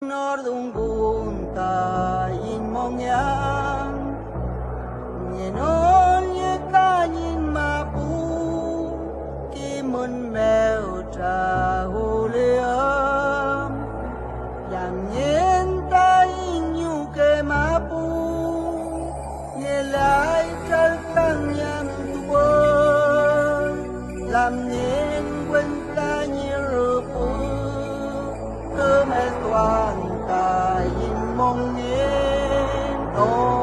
Nordung bunta in mongyang Nyenon ye kanyin mapu Kimun mèo trà hồ liam Yang nyen ta in nhu ke mapu Nye lai tral tăng yam tuwa Làm nyen quên ta như rửa phụ Cơ mẹ toàn ta in mong nyen ôn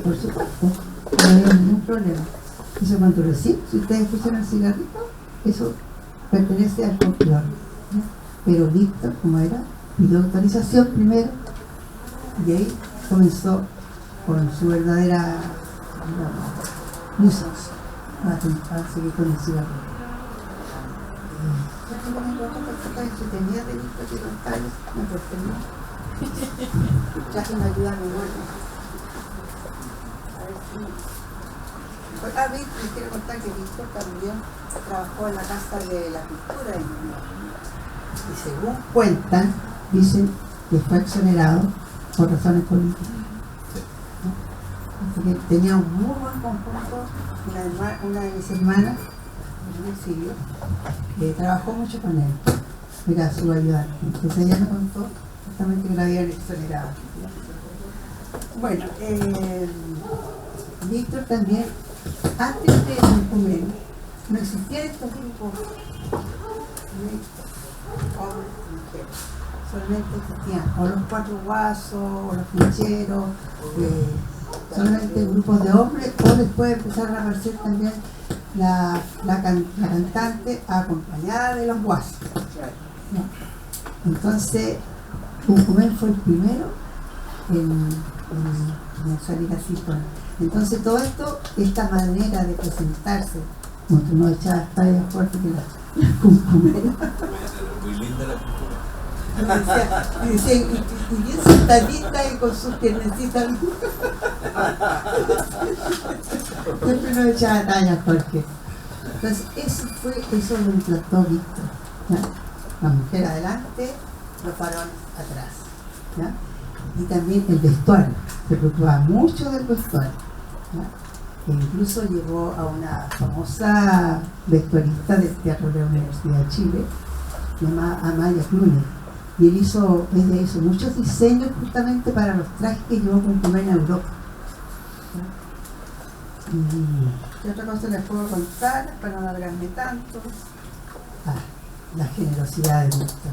Por supuesto, no hay ningún problema. Eso cuando recién, si ustedes pusieron el cigarrito, eso pertenece al folclore, ¿no? Pero Víctor, como era, pidió autorización primero y ahí comenzó con su verdadera nuisance a seguir con el cigarrillo. Ya tengo mi ropa porque entretenida de Víctor que contarles, me sorprendió. Traje una ayuda a mi vuelta. Les quiero contar que Víctor también trabajó en la Casa de la Cultura y según cuentan, dicen que fue exonerado por razones políticas, ¿no? Así que tenía un muy buen conjunto, una de mis hermanas, Silvia, que trabajó mucho con él, era su ayudante. Entonces ella me contó justamente que lo habían exonerado. Bueno, Víctor también, antes de conmigo, no existían estos grupos hombres y mujeres, solamente existían o los cuatro guasos, o los ficheros, solamente grupos de hombres, o después empezaron a aparecer también la cantante acompañada de los guasos. ¿No? Entonces, Cuncumén fue el primero en salir así. Entonces, todo esto, esta manera de presentarse, como tú no echabas talla fuerte que la Cuncumén. Muy linda la cultura. Y bien sentadita y con sus piernecitas. Siempre nos echaba talla, Jorge. Entonces, eso lo implantó Víctor, ¿ya? La mujer adelante, los varones atrás, ¿ya? Y también el vestuario, se preocupaba mucho del vestuario, ¿ya? E incluso llegó a una famosa vestuarista del Teatro de la Universidad de Chile, llamada Amaya Cluny. Y ella hizo muchos diseños justamente para los trajes que llevó Cuncumén a Europa. ¿Qué otra cosa les puedo contar para no alargarme tanto? La generosidad de Víctor.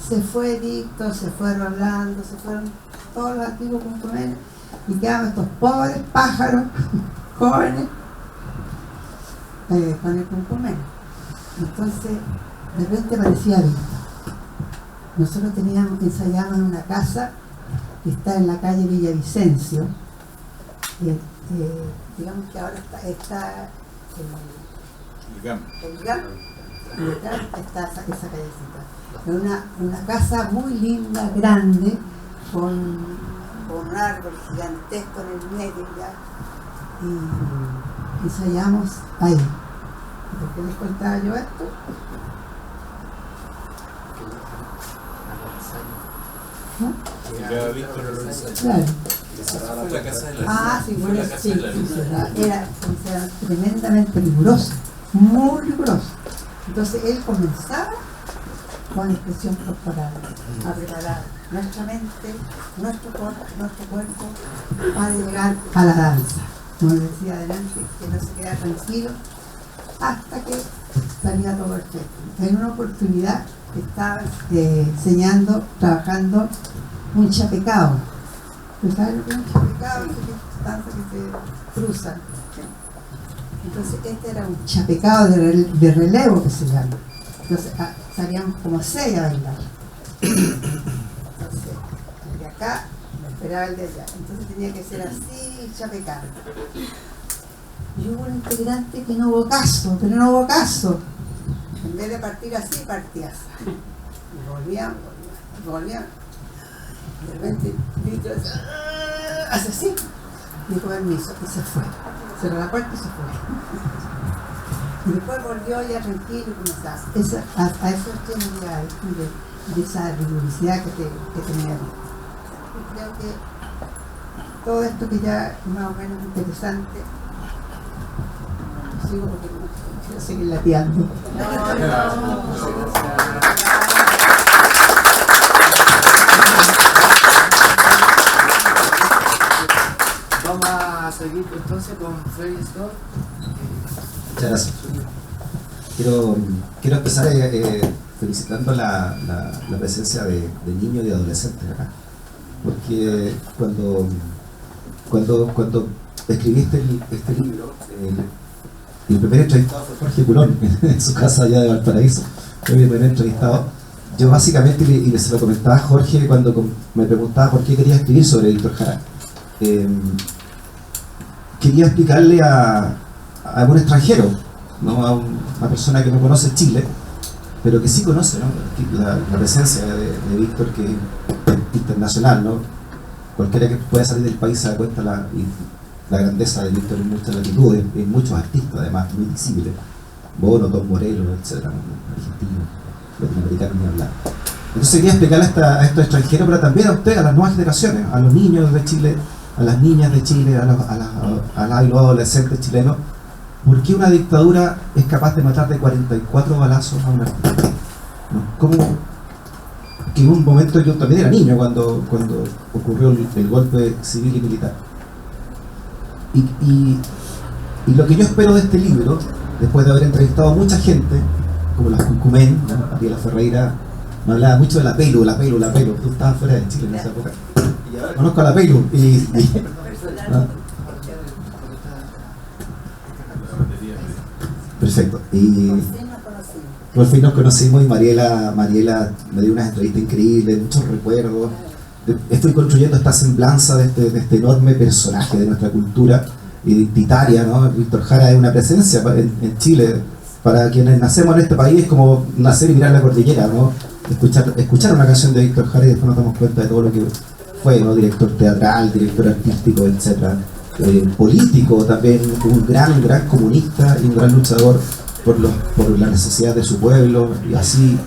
Se fue Víctor, se fue Rolando, se fueron todos los antiguos Cuncumén y quedaban estos pobres pájaros jóvenes con el Cuncumén. Entonces, de repente aparecía Víctor. Nosotros ensayábamos en una casa que está en la calle Villavicencio. Digamos que ahora está el GAM, y detrás está esa callecita. Es una casa muy linda, grande, con un árbol gigantesco en el medio ya. Y ensayamos ahí. ¿Por qué les contaba yo esto? ¿No? Llegaba Víctor a los ensayos. Claro. Fue la casa de la Sí, fue bueno, la casa sí, de la era tremendamente riguroso, muy riguroso. Entonces él comenzaba con expresión corporal, a preparar nuestra mente, nuestro cuerpo para llegar a la danza. Como decía adelante, que no se queda tranquilo hasta que salía todo perfecto. En una oportunidad estaba enseñando, trabajando un chapecado. ¿Tú sabes lo que es un chapecado? Es danza que se cruzan. Entonces este era un chapecado de relevo que se llama. Entonces salían como 6 a bailar. Entonces el de acá me esperaba el de allá. Entonces tenía que ser así, chapecar. Y hubo un integrante que no hubo caso, pero no hubo caso. En vez de partir así, partía así. Y volvían. De repente Víctor hace así, dijo permiso y se fue. Cerró la puerta y se fue. Y después volvió ya tranquilo y comenzaba. A eso tenía de esa rigurosidad que tenía Víctor. Y creo que todo esto que ya es más o menos interesante, sigo porque quiero seguir lateando. Vamos a seguir entonces con Freddy Scott. Muchas gracias. Quiero empezar felicitando la presencia de niños y adolescentes acá, porque cuando escribí este libro, el primer entrevistado fue Jorge Culón en su casa allá de Valparaíso. Fue mi primer entrevistado. Yo básicamente, y se lo comentaba a Jorge cuando me preguntaba por qué quería escribir sobre Víctor Jara. Quería explicarle a un extranjero, ¿no? A una persona que no conoce Chile, pero que sí conoce, ¿no? la presencia de Víctor, que es internacional, ¿no? Cualquiera que pueda salir del país se da cuenta la grandeza de Víctor en muchas latitudes, en muchos artistas además muy visibles, Bono, Tom Morello, etc., argentinos, latinoamericanos, ni hablar. Entonces quería explicarle a estos extranjeros, pero también a ustedes, a las nuevas generaciones, a los niños de Chile, a las niñas de Chile, a los adolescentes chilenos, ¿por qué una dictadura es capaz de matar de 44 balazos a un artista? ¿No? ¿Cómo? Que en un momento yo también era niño cuando ocurrió el golpe civil y militar. Y lo que yo espero de este libro, después de haber entrevistado a mucha gente, como las Cuncumén, ¿no? Ariela Ferreira me hablaba mucho de la Pelu, tú estabas fuera de Chile en esa época. Y ahora conozco a la Pelu y ¿no? Perfecto. Y por fin nos conocimos y Mariela me dio unas entrevistas increíbles, muchos recuerdos. Estoy construyendo esta semblanza de este enorme personaje de nuestra cultura identitaria, ¿no? Víctor Jara es una presencia en Chile. Para quienes nacemos en este país es como nacer y mirar la cordillera, ¿no? Escuchar una canción de Víctor Jara y después nos damos cuenta de todo lo que fue, ¿no? Director teatral, director artístico, etc. Político también, un gran comunista y un gran luchador por la necesidad de su pueblo, y así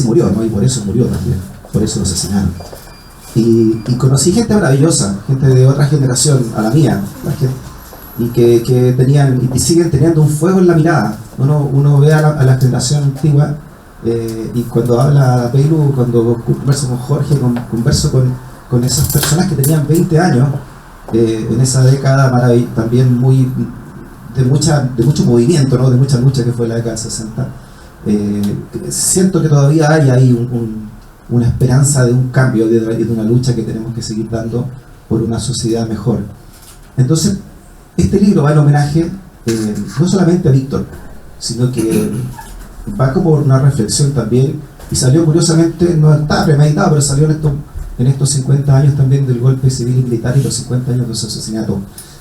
murió, ¿no? Y por eso murió también, por eso lo asesinaron. Y conocí gente maravillosa, gente de otra generación, a la mía, y que tenían y siguen teniendo un fuego en la mirada. Uno ve a la generación antigua, y cuando habla Peilu, cuando converso con Jorge, converso con esas personas que tenían 20 años, en esa década también de mucho movimiento, ¿no? De mucha lucha, que fue la década del 60. Siento que todavía hay ahí una esperanza de un cambio, de una lucha que tenemos que seguir dando por una sociedad mejor. Entonces, este libro va en homenaje no solamente a Víctor, sino que va como una reflexión también, y salió curiosamente, no está premeditado, pero salió en estos 50 años también del golpe civil y militar y los 50 años de su asesinato.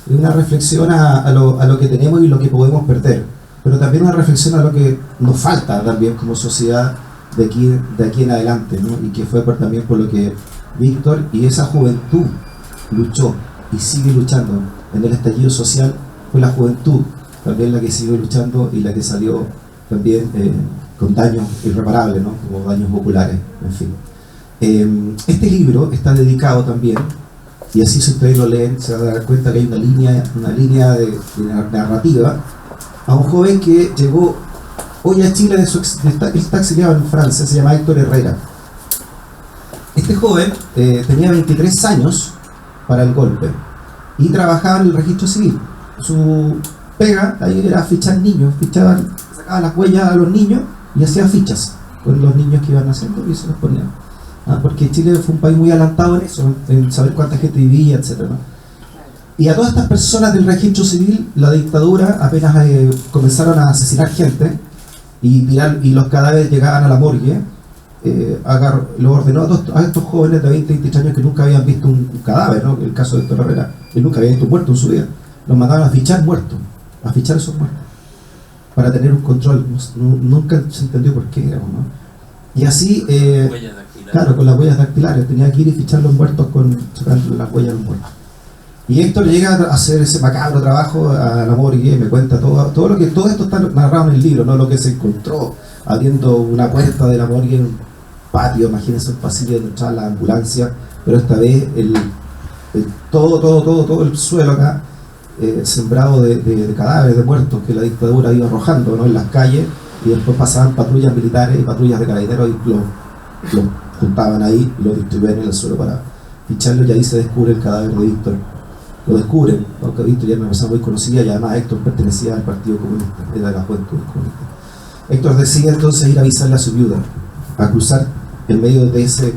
Es una reflexión a lo que tenemos y lo que podemos perder, pero también una reflexión a lo que nos falta también como sociedad de aquí en adelante, ¿no? Y que fue también por lo que Víctor y esa juventud luchó y sigue luchando. En el estallido social fue la juventud también la que siguió luchando y la que salió también con daños irreparables, ¿no? Como daños oculares, en fin. Este libro está dedicado también, y así si ustedes lo leen se van a dar cuenta que hay una línea de narrativa a un joven que llegó hoy a Chile, está exiliado en Francia, se llama Héctor Herrera. Este joven tenía 23 años para el golpe y trabajaba en el registro civil. Su pega ahí era fichar niños, sacaba las huellas a los niños y hacía fichas con los niños que iban naciendo y se los ponían. Porque Chile fue un país muy adelantado en eso, en saber cuánta gente vivía, etc., ¿no? Y a todas estas personas del registro civil, la dictadura apenas comenzaron a asesinar gente y los cadáveres llegaban a la morgue, lo ordenó a estos jóvenes de 20, 23 años que nunca habían visto un cadáver, ¿no? El caso de Héctor Herrera, él nunca había visto un muerto en su vida. Los mandaban a fichar muertos, a fichar esos muertos, para tener un control. Nunca se entendió por qué, digamos, ¿no? Y así, claro, con las huellas dactilares, tenía que ir y fichar los muertos sacando las huellas de los muertos. Y Héctor llega a hacer ese macabro trabajo a la morgue, me cuenta todo esto está narrado en el libro, ¿no? Lo que se encontró abriendo una puerta de la morgue, un patio, imagínense un pasillo donde entraba la ambulancia, pero esta vez todo el suelo acá sembrado de cadáveres, de muertos que la dictadura iba arrojando, ¿no? En las calles, y después pasaban patrullas militares y patrullas de carabineros y los juntaban ahí y los distribuían en el suelo para ficharlo, y ahí se descubre el cadáver de Víctor. Lo descubren, aunque Víctor ya era una persona muy conocida y además Héctor pertenecía al Partido Comunista, era de la Juventud Comunista. Héctor decide entonces ir a avisarle a su viuda, a cruzar en medio de ese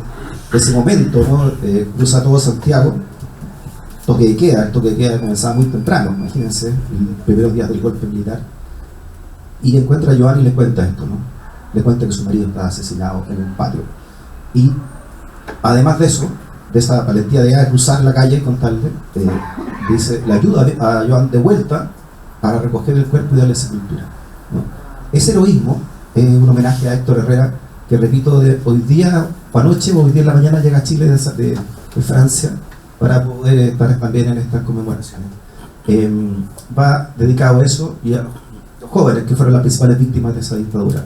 momento, ¿no? Cruza todo Santiago, toque de queda, el toque de queda comenzaba muy temprano, imagínense, los primeros días del golpe militar, y encuentra a Joan y le cuenta esto, ¿no? Le cuenta que su marido estaba asesinado en un patio, y además de eso, de esa valentía de cruzar la calle con tal dice, le ayuda a Joan de vuelta para recoger el cuerpo y darle sepultura, ¿no? Ese heroísmo es un homenaje a Héctor Herrera, que repito, hoy día o anoche o hoy día en la mañana llega a Chile de Francia para poder estar también en estas conmemoraciones. Va dedicado a eso y a los jóvenes que fueron las principales víctimas de esa dictadura.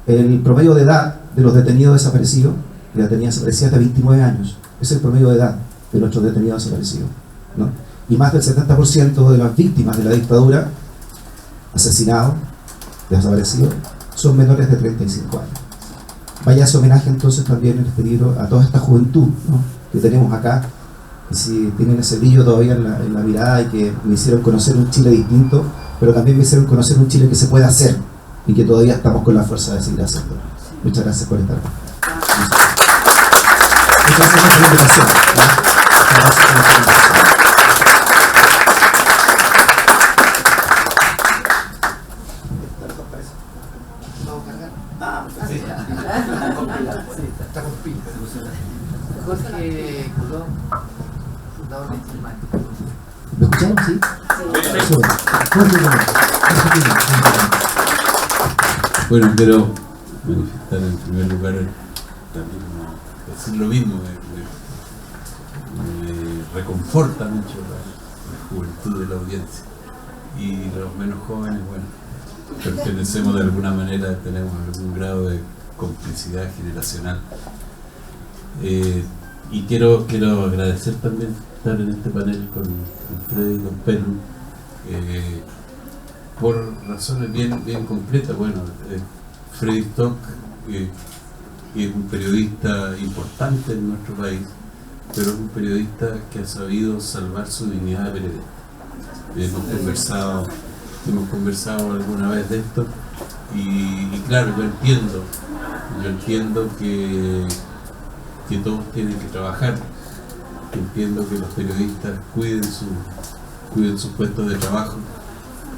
El promedio de edad de los detenidos desaparecidos, desaparecidas de 29 años, es el promedio de edad de nuestros detenidos desaparecidos, ¿no? Y más del 70% de las víctimas de la dictadura, asesinados, desaparecidos, son menores de 35 años. Vaya ese homenaje entonces también en este libro a toda esta juventud, ¿no? Que tenemos acá, que si tienen ese brillo todavía en la mirada y que me hicieron conocer un Chile distinto, pero también me hicieron conocer un Chile que se puede hacer y que todavía estamos con la fuerza de seguir haciendo. Muchas gracias por estar acá. Muchas gracias por la invitación. Muchas gracias por la invitación. ¿Estamos así? Bueno, quiero manifestar en primer lugar también decir lo mismo, me reconforta mucho la juventud de la audiencia y los menos jóvenes, bueno, pertenecemos de alguna manera, tenemos algún grado de complicidad generacional. Y quiero agradecer también estar en este panel con Freddy y con Perlu, por razones bien concretas. Bueno, Freddy Stock es un periodista importante en nuestro país, pero es un periodista que ha sabido salvar su dignidad de periodista. Hemos conversado alguna vez de esto y claro, yo entiendo que todos tienen que trabajar, entiendo que los periodistas cuiden sus puestos de trabajo,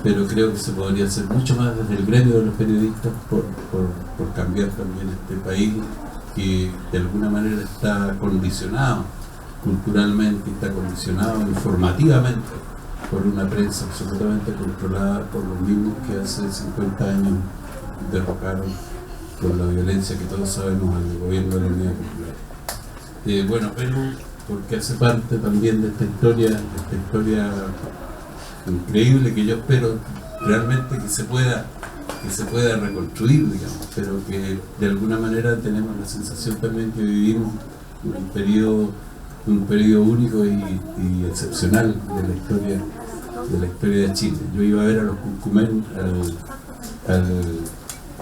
pero creo que se podría hacer mucho más desde el gremio de los periodistas por cambiar también este país que de alguna manera está condicionado culturalmente, está condicionado informativamente por una prensa absolutamente controlada por los mismos que hace 50 años derrocaron con la violencia que todos sabemos al gobierno de la Unidad Popular. Bueno, Perlu, porque hace parte también de esta historia increíble que yo espero realmente que se pueda reconstruir, digamos, pero que de alguna manera tenemos la sensación también que vivimos un periodo único y excepcional de la historia de Chile. Yo iba a ver a los Curcumén,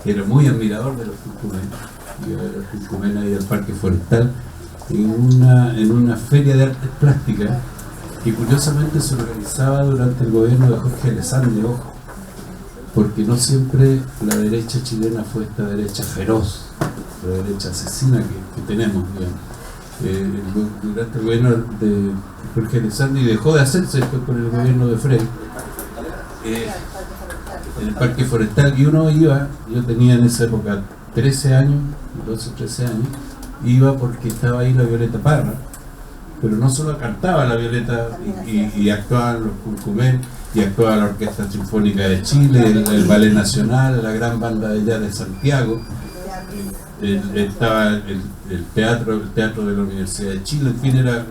era muy admirador de los Curcumén, iba a ver a los Curcumén ahí al Parque Forestal en una feria de artes plásticas que curiosamente se organizaba durante el gobierno de Jorge Alessandri, ojo, porque no siempre la derecha chilena fue esta derecha feroz, la derecha asesina que tenemos, digamos. Durante el gobierno de Jorge Alessandri dejó de hacerse después con el gobierno de Frey, en el Parque Forestal, y uno iba, yo tenía en esa época 13 años, 12 o 13 años, iba porque estaba ahí la Violeta Parra, pero no solo cantaba la Violeta y actuaban los Curcumén, y actuaba la Orquesta Sinfónica de Chile, el Ballet Nacional, la gran banda de jazz de Santiago, estaba el teatro de la Universidad de Chile, en fin, era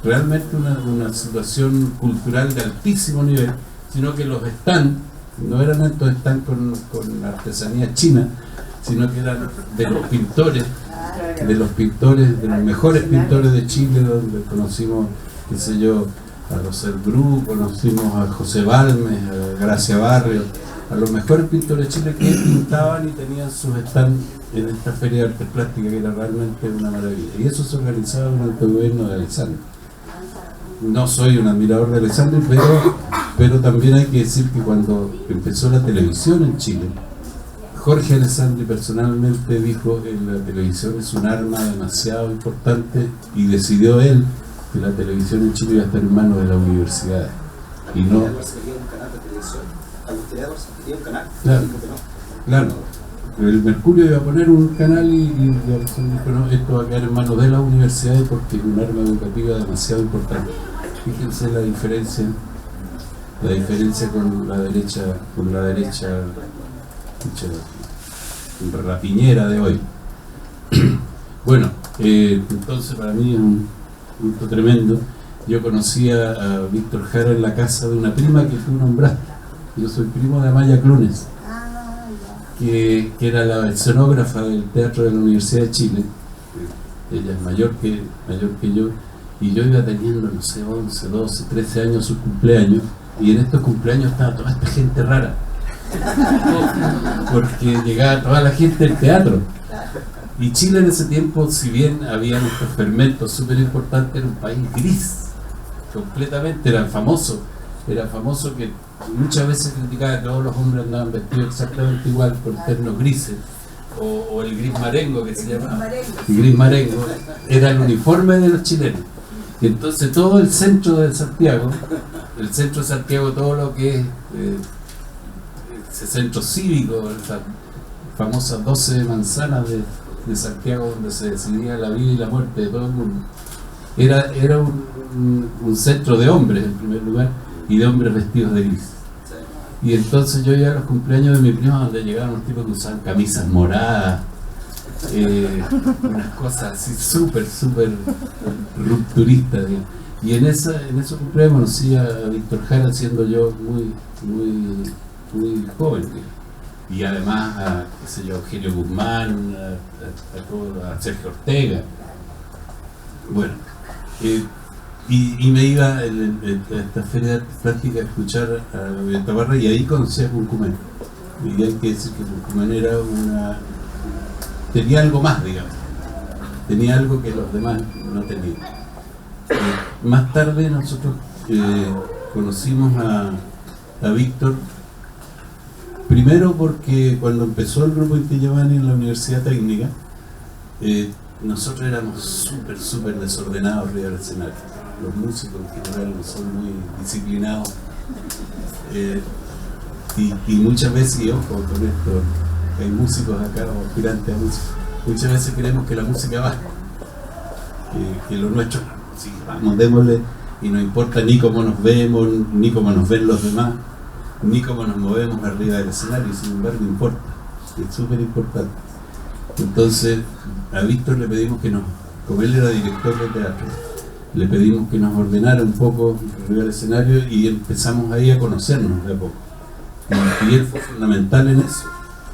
realmente una situación cultural de altísimo nivel, sino que los stands no eran estos stands con artesanía china, sino que eran de los pintores, de los mejores pintores de Chile, donde conocimos, qué sé yo, a Rosel Bru, conocimos a José Balmes, a Gracia Barrios, a los mejores pintores de Chile que pintaban y tenían sus stands en esta feria de artes plásticas, que era realmente una maravilla. Y eso se organizaba durante el gobierno de Alessandri. No soy un admirador de Alessandri, pero también hay que decir que cuando empezó la televisión en Chile, Jorge Alessandri personalmente dijo que la televisión es un arma demasiado importante y decidió él que la televisión en Chile iba a estar en manos de la universidad y no... Claro, el Mercurio iba a poner un canal y Alessandri dijo no, esto va a quedar en manos de la universidad porque es un arma educativa demasiado importante. Fíjense la diferencia con la derecha rapiñera de hoy. Bueno, entonces para mí es un gusto tremendo. Yo conocí a Víctor Jara en la casa de una prima que tú nombraste. Yo soy primo de Amaya Clunes, que era la escenógrafa del Teatro de la Universidad de Chile. Ella es mayor que yo, y yo iba teniendo, no sé, 11, 12, 13 años sus cumpleaños, y en estos cumpleaños estaba toda esta gente rara, porque llegaba toda la gente del teatro. Y Chile en ese tiempo, si bien habían estos fermentos súper importantes, era un país gris, completamente, era famoso que muchas veces criticaba que todos los hombres andaban vestidos exactamente igual, con ternos grises, o el gris marengo que se llamaba. El gris marengo era el uniforme de los chilenos. Y entonces todo el centro de Santiago, todo lo que es ese centro cívico, esas famosas 12 manzanas de Santiago donde se decidía la vida y la muerte de todo el mundo, era un centro de hombres en primer lugar, y de hombres vestidos de gris. Y entonces yo iba a los cumpleaños de mi primo donde llegaban unos tipos que usaban camisas moradas, unas cosas así súper rupturistas, digamos. Y en esos cumpleaños conocí a Víctor Jara siendo yo muy joven, digamos. Y además a, qué sé yo, Eugenio Guzmán, a Sergio Ortega. Bueno, y me iba a esta feria de artes plásticas a escuchar a Violeta Parra, y ahí conocí a Curcumén. Y hay que decir que Curcumén era tenía algo más, digamos. Tenía algo que los demás no tenían. Más tarde nosotros conocimos a Víctor, primero porque cuando empezó el grupo Inti Illimani en la Universidad Técnica, nosotros éramos súper desordenados arriba del escenario. Los músicos en general no son muy disciplinados, y muchas veces, y ojo con esto, hay músicos acá o aspirantes a músicos, muchas veces creemos que la música va, que lo nuestro, sí, vamos, démosle, y no importa ni cómo nos vemos, ni cómo nos ven los demás, ni cómo nos movemos arriba del escenario, y sin embargo importa, es súper importante. Entonces a Víctor le pedimos que como él era director de teatro, le pedimos que nos ordenara un poco arriba del escenario, y empezamos ahí a conocernos de a poco. Y él fue fundamental en eso.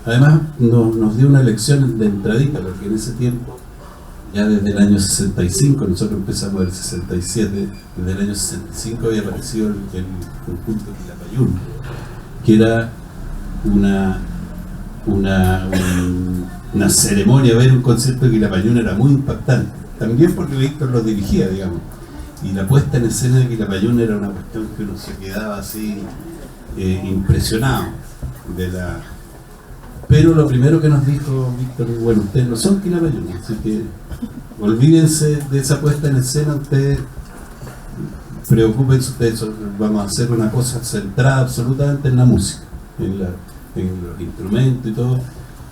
Además nos dio una lección de entradita, porque en ese tiempo, ya desde el año 65, nosotros empezamos el 67, desde el año 65 había aparecido el conjunto Quilapayún, que era una ceremonia. Ver un concierto de Quilapayún era muy impactante, también porque Víctor los dirigía, digamos, y la puesta en escena de Quilapayún era una cuestión que uno se quedaba así impresionado de la... Pero lo primero que nos dijo Víctor, bueno, ustedes no son Quilapayún, así que olvídense de esa puesta en escena, ustedes preocúpense, ustedes, vamos a hacer una cosa centrada absolutamente en la música, en los instrumentos y todo,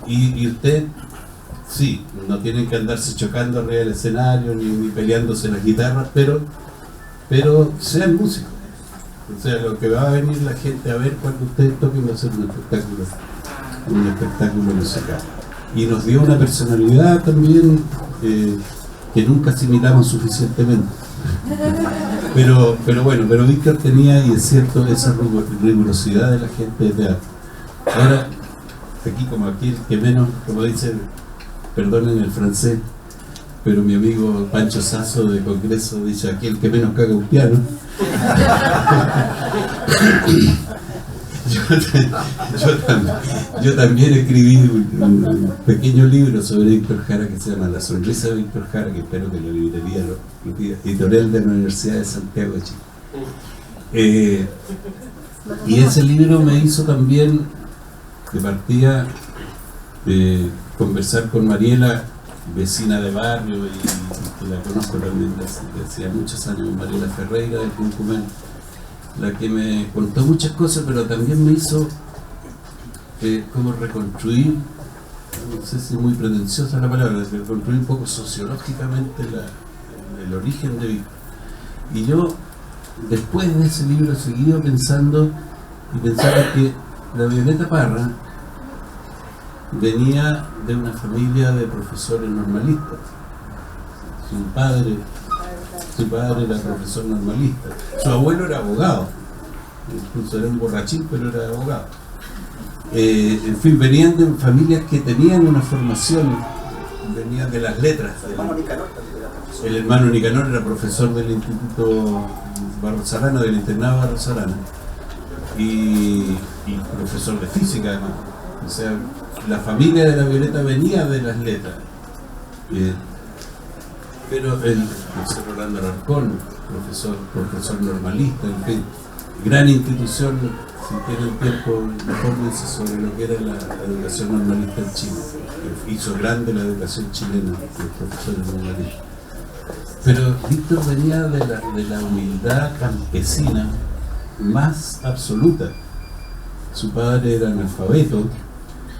y usted, sí, no tienen que andarse chocando arriba del escenario ni peleándose las guitarras, pero sean músicos. O sea, lo que va a venir la gente a ver cuando ustedes toquen va a ser un espectáculo musical. Y nos dio una personalidad también que nunca asimilamos suficientemente. Pero Víctor tenía, y es cierto, esa rigurosidad de la gente de teatro. Ahora, aquí como aquí el que menos, como dicen, perdonen el francés, pero mi amigo Pancho Sasso de Congreso dice, aquí el que menos caga un piano. Yo también escribí un pequeño libro sobre Víctor Jara que se llama La sonrisa de Víctor Jara, que espero que la librería editorial de la Universidad de Santiago de Chile. Y ese libro me hizo también, de partida, conversar con Mariela, vecina de barrio, y la conozco también desde hacía muchos años, Mariela Ferreira del Curcumén, la que me contó muchas cosas, pero también me hizo como reconstruir, no sé si es muy pretenciosa la palabra, reconstruir un poco sociológicamente el origen de Víctor. Y yo, después de ese libro, he seguido pensando, y pensaba que la Violeta Parra venía de una familia de profesores normalistas. Su padre era profesor normalista. Su abuelo era abogado, incluso era un borrachín, pero era abogado. En fin, venían de familias que tenían una formación, venían de las letras. El hermano Nicanor era profesor del Instituto Barros Arana, del internado Barros Arana, y profesor de física además. O sea, la familia de la Violeta venía de las letras. Pero el profesor Rolando Alarcón, profesor normalista, en fin, gran institución. Si tienen tiempo, infórmense sobre lo que era la educación normalista en Chile. Hizo grande la educación chilena, los profesores normalistas. Pero Víctor venía de la humildad campesina más absoluta. Su padre era analfabeto,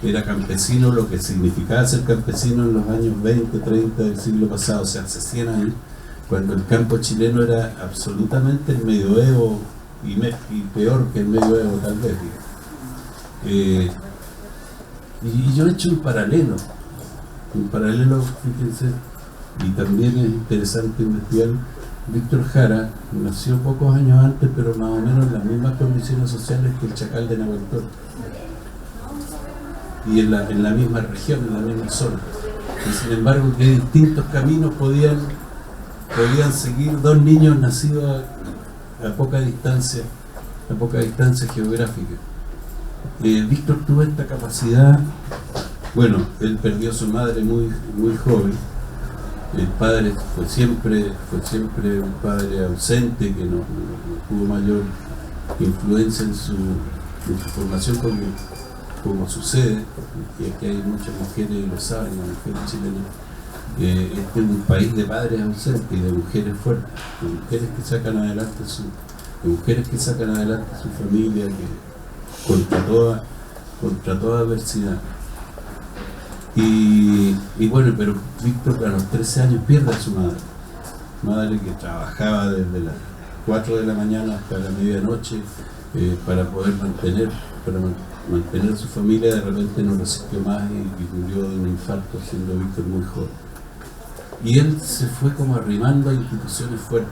era campesino, lo que significaba ser campesino en los años 20, 30 del siglo pasado, o sea, hace 100 años, cuando el campo chileno era absolutamente el medioevo y peor que el medioevo tal vez. Y yo he hecho un paralelo, fíjense, y también es interesante investigar. Víctor Jara nació pocos años antes, pero más o menos en las mismas condiciones sociales que el Chacal de Nahueltor, y en la misma región, en la misma zona. Y sin embargo, que distintos caminos podían seguir dos niños nacidos a poca distancia geográfica. Víctor tuvo esta capacidad. Bueno, él perdió a su madre muy joven. El padre fue siempre un padre ausente, que no tuvo mayor influencia en su formación, como sucede, y aquí hay muchas mujeres, y lo saben, las mujeres chilenas. Este es un país de padres ausentes y de mujeres fuertes, de mujeres que sacan adelante su familia, que contra toda adversidad. Y bueno, pero Víctor a los 13 años pierde a su madre que trabajaba desde las 4 de la mañana hasta la medianoche para poder mantener su familia. De repente no resistió más y murió de un infarto, siendo Víctor muy joven. Y él se fue como arrimando a instituciones fuertes.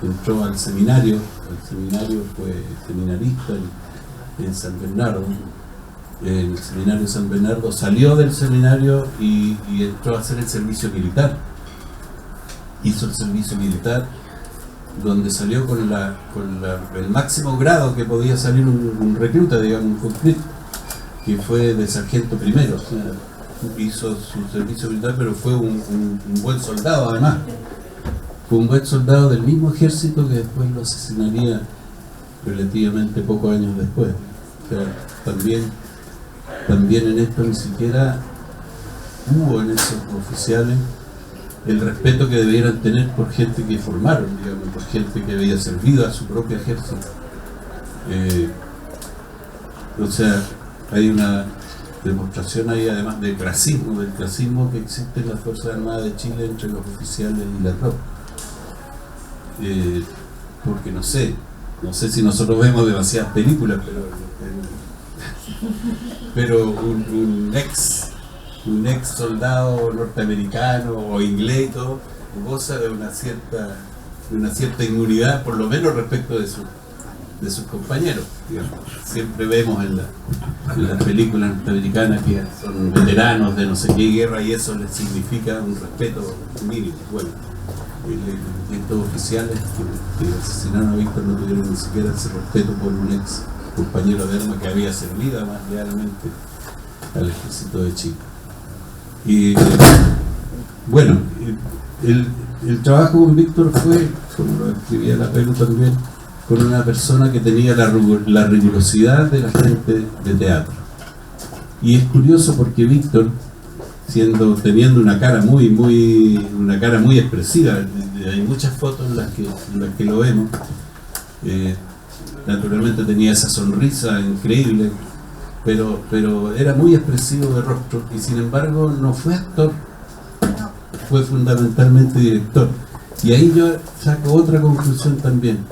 Entró al seminario, fue seminarista en San Bernardo. En el seminario San Bernardo, salió del seminario y entró a hacer el servicio militar. Hizo el servicio militar, donde salió con el máximo grado que podía salir un recluta, digamos, un conscripto, que fue de sargento primero. O sea, hizo su servicio militar, pero fue un buen soldado además. Fue un buen soldado del mismo ejército que después lo asesinaría relativamente pocos años después. O sea, también en esto ni siquiera hubo en esos oficiales el respeto que debieran tener por gente que formaron, digamos, por gente que había servido a su propio ejército. O sea, hay una demostración ahí además del clasismo que existe en las Fuerzas Armadas de Chile entre los oficiales y la tropa. Porque no sé si nosotros vemos demasiadas películas, pero un ex soldado norteamericano o inglés y todo goza de una cierta inmunidad, por lo menos respecto de sus compañeros, digamos. Siempre vemos en las películas norteamericanas que son veteranos de no sé qué guerra y eso les significa un respeto mínimo. Bueno, estos oficiales que asesinaron a Víctor no tuvieron ni siquiera ese respeto por un ex compañero de armas que había servido más lealmente al ejército de Chile. Y bueno, el trabajo con Víctor fue, como lo escribía la Pelu también, con una persona que tenía la rigurosidad de la gente de teatro. Y es curioso porque Víctor, teniendo una cara muy expresiva, hay muchas fotos en las que lo vemos, naturalmente tenía esa sonrisa increíble, pero era muy expresivo de rostro, y sin embargo no fue actor, fue fundamentalmente director. Y ahí yo saco otra conclusión también: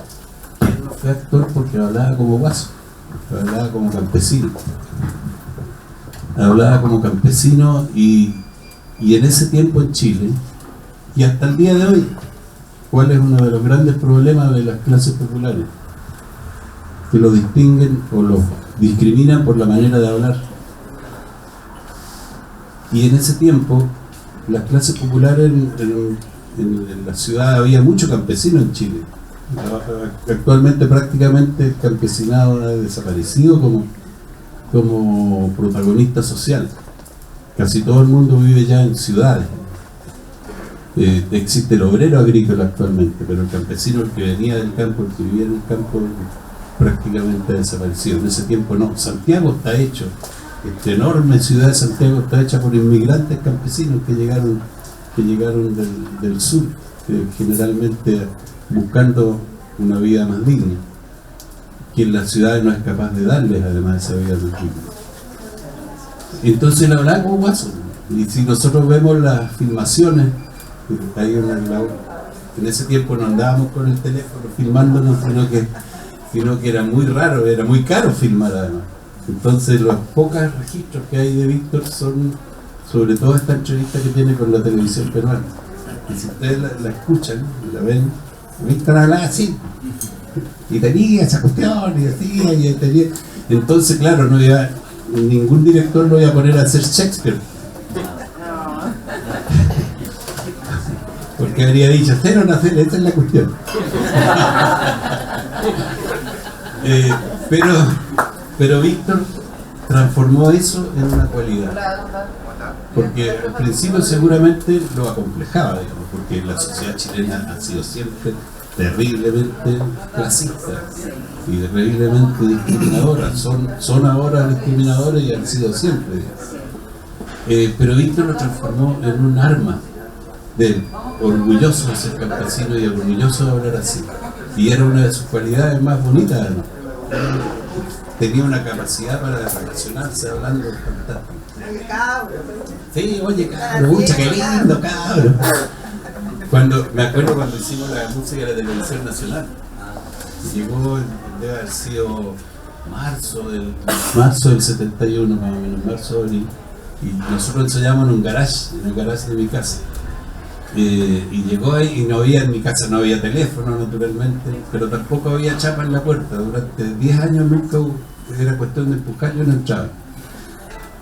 que él no fue actor porque hablaba como guaso, hablaba como campesino, y en ese tiempo en Chile, y hasta el día de hoy, ¿cuál es uno de los grandes problemas de las clases populares? Que lo distinguen o lo discriminan por la manera de hablar. Y en ese tiempo, las clases populares en la ciudad, había mucho campesino en Chile. Actualmente prácticamente el campesinado ha desaparecido como protagonista social. Casi todo el mundo vive ya en ciudades. Existe el obrero agrícola actualmente, pero el campesino, el que venía del campo, el que vivía en el campo, prácticamente ha desaparecido. En ese tiempo no. Santiago está hecho, esta enorme ciudad de Santiago está hecha por inmigrantes campesinos que llegaron del sur, generalmente buscando una vida más digna, que en las ciudades no es capaz de darles además esa vida más digna. Entonces la hablaba como guaso. Y si nosotros vemos las filmaciones, en ese tiempo no andábamos con el teléfono filmándonos, sino que sino que era muy raro, era muy caro filmar además. Entonces los pocos registros que hay de Víctor son sobre todo esta entrevista que tiene con la televisión peruana. Y si ustedes la escuchan, la ven, Víctor hablaba así, y tenía esa cuestión, y decía, y tenía... Entonces, claro, no iba, ningún director lo iba a poner a hacer Shakespeare. Porque habría dicho, hacer o no hacer, esa es la cuestión. Pero Víctor transformó eso en una cualidad. Porque al principio seguramente lo acomplejaba, digamos, porque la sociedad chilena ha sido siempre terriblemente clasista y terriblemente discriminadora. Son ahora discriminadores y han sido siempre. Pero Víctor lo transformó en un arma de él, orgulloso de ser campesino y orgulloso de hablar así. Y era una de sus cualidades más bonitas, ¿no? Tenía una capacidad para relacionarse hablando fantástico. Sí, oye, cabro, mucha, qué lindo, cabro. Me acuerdo cuando hicimos la música de la televisión nacional, llegó, debe haber sido marzo del 71 más o menos, marzo de abril, y nosotros ensayamos en el garage de mi casa. Y llegó ahí y no había, en mi casa no había teléfono naturalmente, pero tampoco había chapa en la puerta. Durante 10 años nunca hubo, era cuestión de empujar, yo no entraba.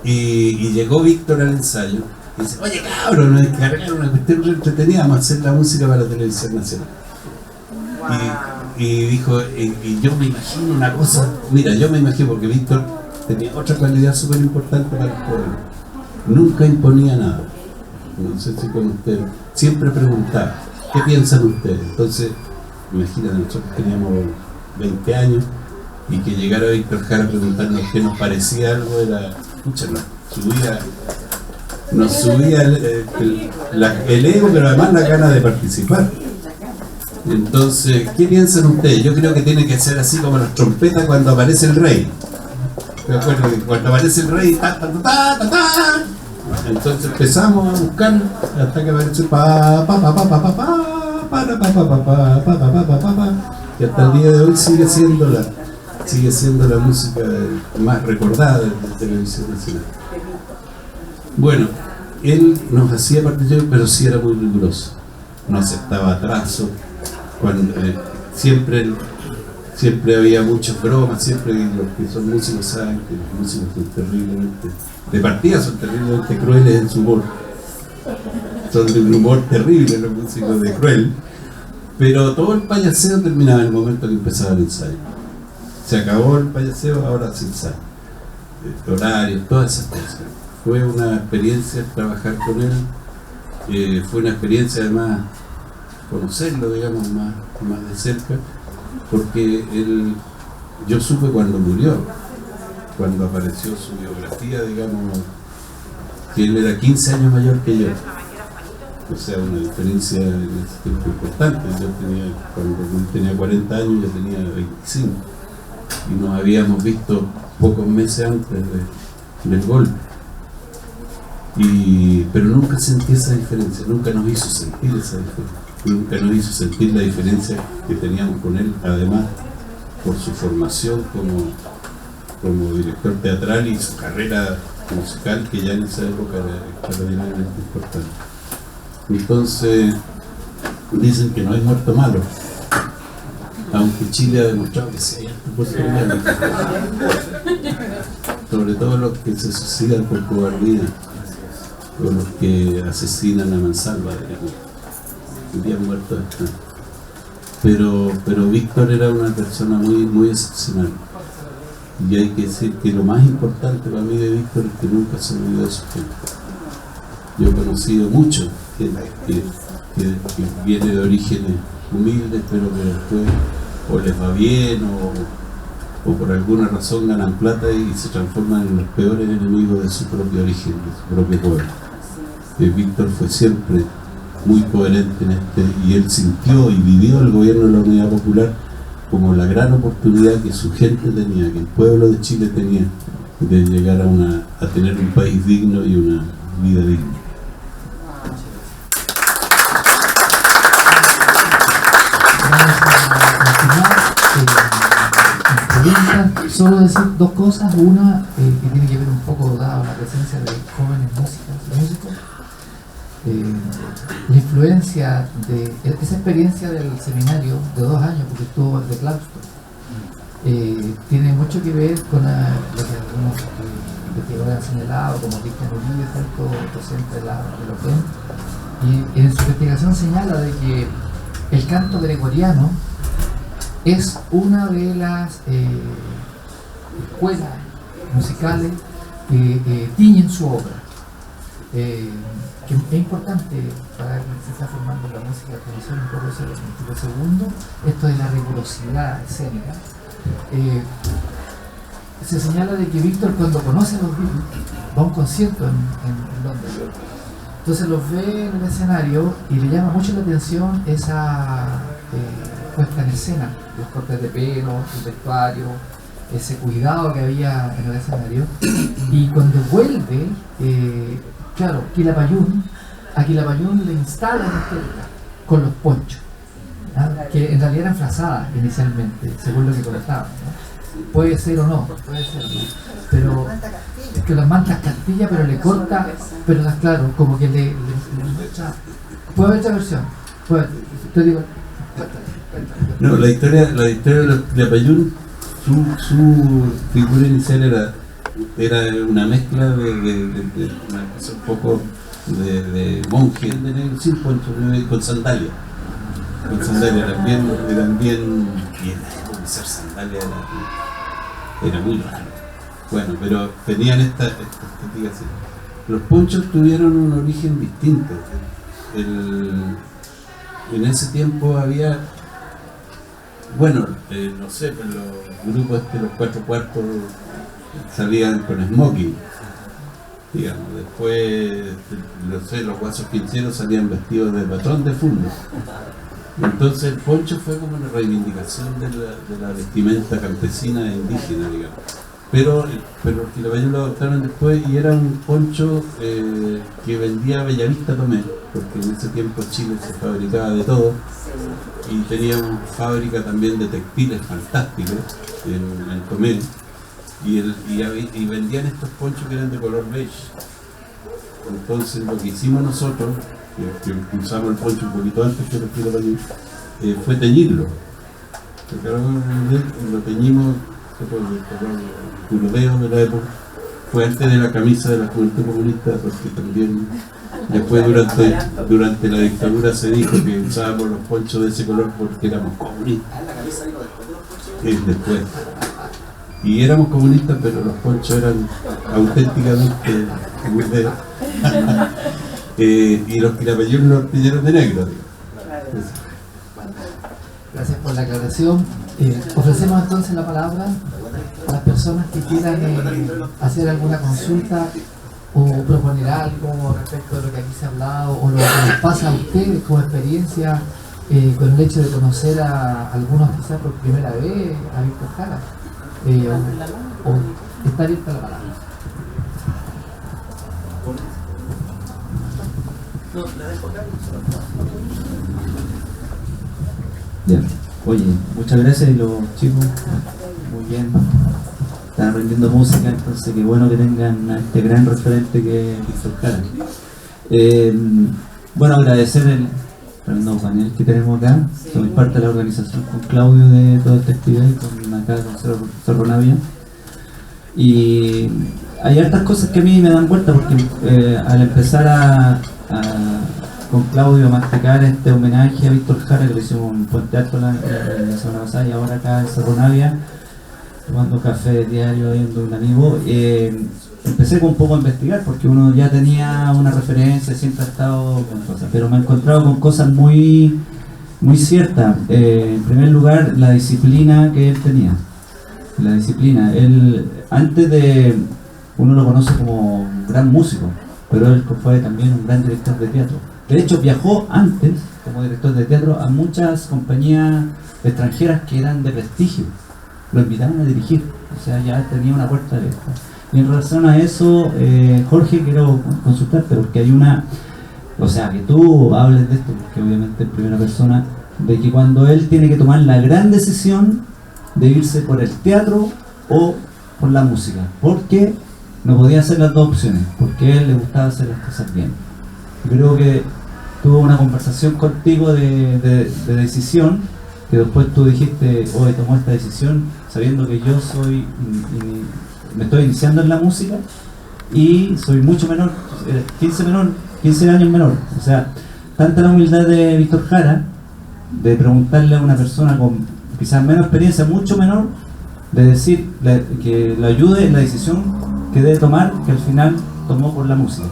Y llegó Víctor al ensayo y dice, oye cabrón, nos encargaron una cuestión re entretenida, vamos a hacer la música para la televisión nacional. Y dijo, y yo me imagino una cosa, mira, yo me imagino, porque Víctor tenía otra cualidad súper importante para el pueblo, nunca imponía nada. No sé si con ustedes, siempre preguntaba, ¿qué piensan ustedes? Entonces, imagínate, nosotros teníamos 20 años y que llegara Víctor Jara a preguntarnos qué nos parecía algo, era, escucha, nos subía el ego, pero además la gana de participar. Entonces, ¿qué piensan ustedes? Yo creo que tiene que ser así como las trompetas cuando aparece el rey. Me acuerdo que cuando aparece el rey, ta, ta, ta, ta, ta, ta. Entonces empezamos a buscar hasta que apareció y hasta el día de hoy sigue siendo la música más recordada de la televisión nacional. Bueno, él nos hacía participar, pero sí era muy riguroso, no aceptaba atraso, siempre había muchas bromas, siempre los que son músicos saben que los músicos son terriblemente, de partida son terriblemente crueles en su humor, son de un humor terrible los músicos de cruel, pero todo el payaseo terminaba en el momento que empezaba el ensayo. Se acabó el payaseo, ahora se ensaya, horarios, todas esas cosas. Fue una experiencia trabajar con él, fue una experiencia además conocerlo, digamos, más de cerca, porque yo supe cuando murió, cuando apareció su biografía, digamos, que él era 15 años mayor que yo. O sea, una diferencia en ese tiempo importante. Cuando él tenía 40 años, yo tenía 25. Y nos habíamos visto pocos meses antes del golpe. Pero nunca sentí esa diferencia, nunca nos hizo sentir esa diferencia. Nunca nos hizo sentir la diferencia que teníamos con él, además por su formación como director teatral y su carrera musical, que ya en esa época era extraordinariamente importante. Entonces, dicen que no hay muerto malo, aunque Chile ha demostrado que sí hay muerto malo, sobre todo los que se suicidan por cobardía o los que asesinan a mansalva, bien muerto está. Pero Víctor era una persona muy, muy excepcional. Y hay que decir que lo más importante para mí de Víctor es que nunca se olvidó de su gente. Yo he conocido mucho gente que viene de orígenes humildes, pero que después o les va bien o por alguna razón ganan plata y se transforman en los peores enemigos de su propio origen, de su propio pueblo. Víctor fue siempre muy coherente en y él sintió y vivió el gobierno de la Unidad Popular como la gran oportunidad que su gente tenía, que el pueblo de Chile tenía, de llegar a tener un país digno y una vida digna. Vamos a continuar. pregunta, solo decir dos cosas. Una, que tiene que ver un poco, dada la presencia de jóvenes músicos, la influencia de esa experiencia del seminario de 2 años, porque estuvo de claustro, tiene mucho que ver con lo que algunos investigadores han señalado, como Cristian Uribe, tanto docente de la OPEN, y en su investigación señala de que el canto gregoriano es una de las escuelas musicales que tiñen su obra. Que es importante para que se está formando la música, conocer un poco eso. Lo segundo, esto de la rigurosidad escénica. Se señala de que Víctor, cuando conoce a los Beatles, va a un concierto en Londres. Entonces los ve en el escenario y le llama mucho la atención esa puesta en escena, los cortes de pelo, el vestuario, ese cuidado que había en el escenario. Y cuando vuelve, claro, a Quilapayún le instala una orquesta con los ponchos, ¿no? Que en realidad eran frazadas inicialmente, según lo que contaban, ¿no? Puede ser o no, puede ser, ¿no? Pero es que las mantas Castilla, pero le corta, pero claro, como que le puede haber otra versión. Te digo, no, la historia de Apayún, su figura inicial era una mezcla de una cosa un poco de monje de negro sin poncho, con sandalia. Con sandalia eran bien y usar sandalia era muy raro. Bueno, pero tenían esta estética así. Los ponchos tuvieron un origen distinto. En ese tiempo había, bueno, no sé, pero los grupos los 4/4 salían con smoking, digamos. Después, no sé, los guasos quinceros salían vestidos de patrón de fútbol. Entonces el poncho fue como una reivindicación de la vestimenta campesina e indígena, digamos. Pero los Quilapayún lo adoptaron después y era un poncho que vendía Bellavista Tomé, porque en ese tiempo Chile se fabricaba de todo y tenía una fábrica también de textiles fantásticos en Tomé y vendían estos ponchos que eran de color beige. Entonces lo que hicimos nosotros, que usamos el poncho un poquito antes que los Quilapayún, fue teñirlo. Lo teñimos por el europeo de la época. Fue antes de la camisa de la Juventud Comunista, porque también después durante la dictadura se dijo que usábamos los ponchos de ese color porque éramos comunistas. la camisa digo después de los ponchos. Después. Y éramos comunistas, pero los ponchos eran auténticamente burderos. Y los Quilapayún los pidieron de negro. Gracias por la aclaración. Ofrecemos entonces la palabra a las personas que quieran hacer alguna consulta o proponer algo respecto de lo que aquí se ha hablado o lo que les pasa a ustedes como experiencia con el hecho de conocer a algunos quizás por primera vez, a Víctor Jara, o está abierta la palabra. Ya. Oye, muchas gracias y los chicos, muy bien, están aprendiendo música, entonces qué bueno que tengan a este gran referente que es Víctor Jara. Bueno, agradecer el tremendo panel que tenemos acá, soy parte de la organización con Claudio de toda esta actividad y con acá con Cerro Navia. Y hay hartas cosas que a mí me dan vuelta porque al empezar con Claudio a masticar este homenaje a Víctor Jara, que le hicimos un buen teatro la semana pasada y ahora acá en Cerro Navia, tomando café diario viendo un amigo, empecé un poco a investigar porque uno ya tenía una referencia, siempre ha estado con cosas, pero me he encontrado con cosas muy ciertas. En primer lugar, la disciplina que él tenía. La disciplina. Él, uno lo conoce como un gran músico, pero él fue también un gran director de teatro. De hecho, viajó antes como director de teatro a muchas compañías extranjeras que eran de prestigio. Lo invitaban a dirigir, o sea, ya tenía una puerta abierta. Y en relación a eso, Jorge, quiero consultarte porque hay o sea, que tú hables de esto, porque obviamente en primera persona, de que cuando él tiene que tomar la gran decisión, de irse por el teatro o por la música, porque no podía hacer las dos opciones, porque a él le gustaba hacer las cosas bien. Creo que tuvo una conversación contigo de decisión, que después tú dijiste, hoy tomó esta decisión sabiendo que yo me estoy iniciando en la música y soy mucho menor, 15 años menor. O sea, tanta la humildad de Víctor Jara de preguntarle a una persona con quizás menos experiencia, mucho menor, de decir que le ayude en la decisión que debe tomar, que al final tomó por la música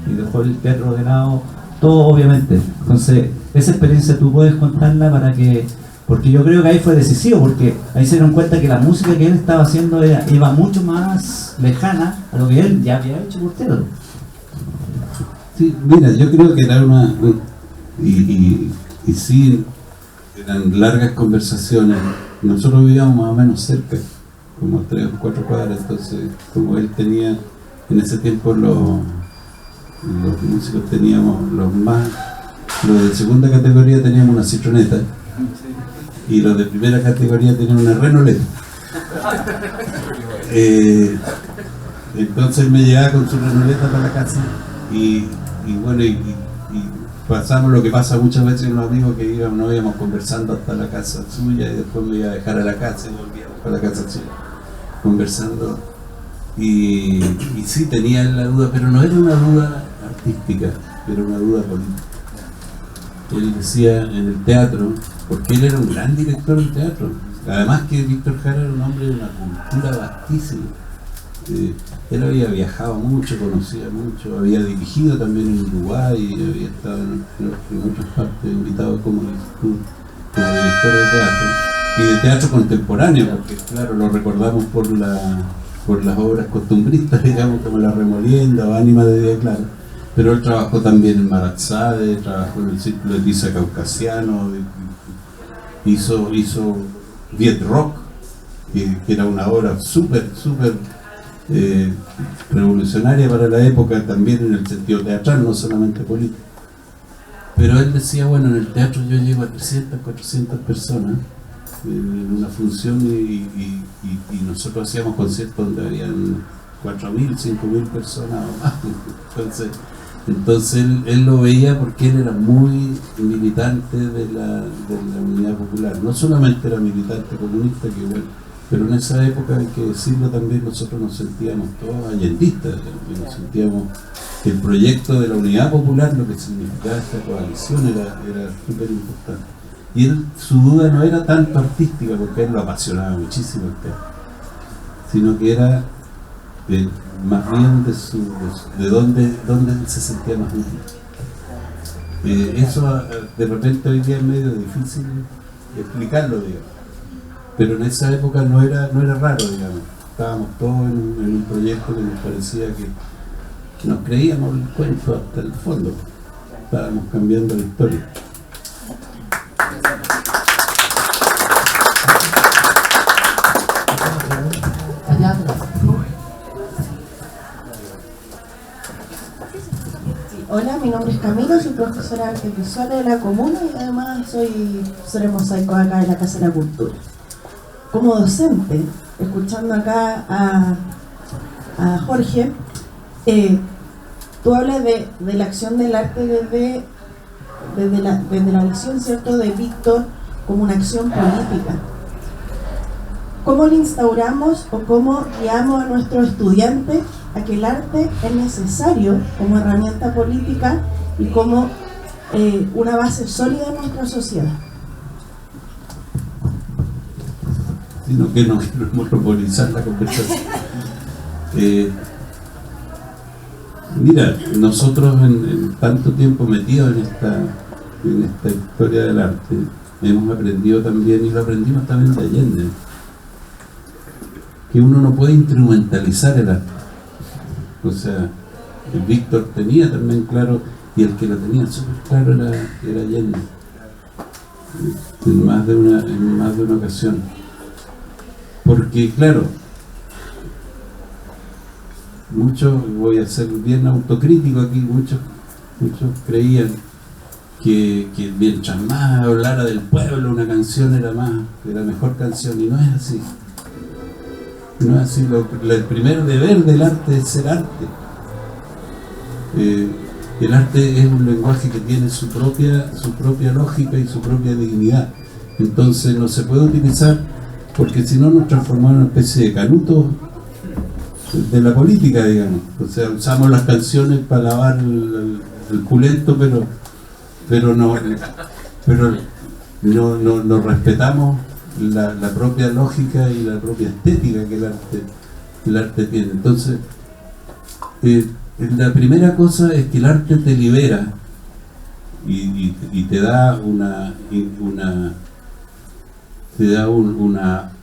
y dejó el teatro de lado, todo obviamente. Entonces, esa experiencia tú puedes contarla porque yo creo que ahí fue decisivo, porque ahí se dieron cuenta que la música que él estaba haciendo iba mucho más lejana a lo que él ya había hecho por teatro. Sí, mira, yo creo que era y sí, eran largas conversaciones. Nosotros vivíamos más o menos cerca, como 3 o 4 cuadras, entonces como él tenía, en ese tiempo los músicos teníamos los de segunda categoría teníamos una citroneta y los de primera categoría tenían una renoleta. Entonces me llevaba con su renoleta para la casa y bueno, y pasamos lo que pasa muchas veces con los amigos, que nos íbamos conversando hasta la casa suya y después me iba a dejar a la casa y volvíamos para la casa suya conversando y sí tenía la duda, pero no era una duda artística, era una duda política. Él decía en el teatro, porque él era un gran director de teatro, además que Víctor Jara era un hombre de una cultura vastísima. Él había viajado mucho, conocía mucho, había dirigido también en Uruguay, había estado en muchas partes invitado como director de teatro y de teatro contemporáneo, porque claro, lo recordamos por las obras costumbristas, digamos, como La Remolienda o Ánima de Día Claro, pero él trabajó también en Maraxade, trabajó en el Círculo de Tiza Caucasiano, hizo Viet Rock, que era una obra súper revolucionaria para la época, también en el sentido teatral, no solamente político. Pero él decía, bueno, en el teatro yo llego a 300, 400 personas en una función y nosotros hacíamos conciertos donde habían 4.000, 5.000 personas o más. Entonces él lo veía porque él era muy militante de la Unidad Popular. No solamente era militante comunista, que bueno, pero en esa época, hay que decirlo también, nosotros nos sentíamos todos allendistas, nos sentíamos que el proyecto de la Unidad Popular, lo que significaba esta coalición, era súper importante. Y su duda no era tanto artística, porque él lo apasionaba muchísimo el teatro, sino que era más bien de dónde él se sentía más útil. Eso de repente hoy día es medio difícil explicarlo, digamos. Pero en esa época no era raro, digamos. Estábamos todos en un proyecto que nos parecía que nos creíamos el cuento hasta el fondo. Estábamos cambiando la historia. Hola, mi nombre es Camilo, soy profesora de artes visuales de la comuna y además soy profesora de mosaico acá en la Casa de la Cultura. Como docente, escuchando acá a Jorge, tú hablas de la acción del arte desde la visión, ¿cierto?, de Víctor como una acción política. ¿Cómo le instauramos o cómo guiamos a nuestros estudiantes a que el arte es necesario como herramienta política y como una base sólida en nuestra sociedad? Sino que no quiero monopolizar la conversación. Mira, nosotros en tanto tiempo metidos en esta historia del arte, hemos aprendido también, y lo aprendimos también de Allende, que uno no puede instrumentalizar el arte. O sea, Víctor tenía también claro, y el que lo tenía súper claro era Allende, en más de una ocasión. Porque claro, muchos, voy a ser bien autocrítico aquí, muchos creían que mientras más hablara del pueblo una canción era mejor canción, y no es así. No es así. El primer deber del arte es ser arte. El arte es un lenguaje que tiene su propia lógica y su propia dignidad. Entonces no se puede utilizar, porque si no nos transformamos en una especie de canuto de la política, digamos. O sea, usamos las canciones para lavar el culento, pero no respetamos la propia lógica y la propia estética que el arte tiene. Entonces, la primera cosa es que el arte te libera y te da una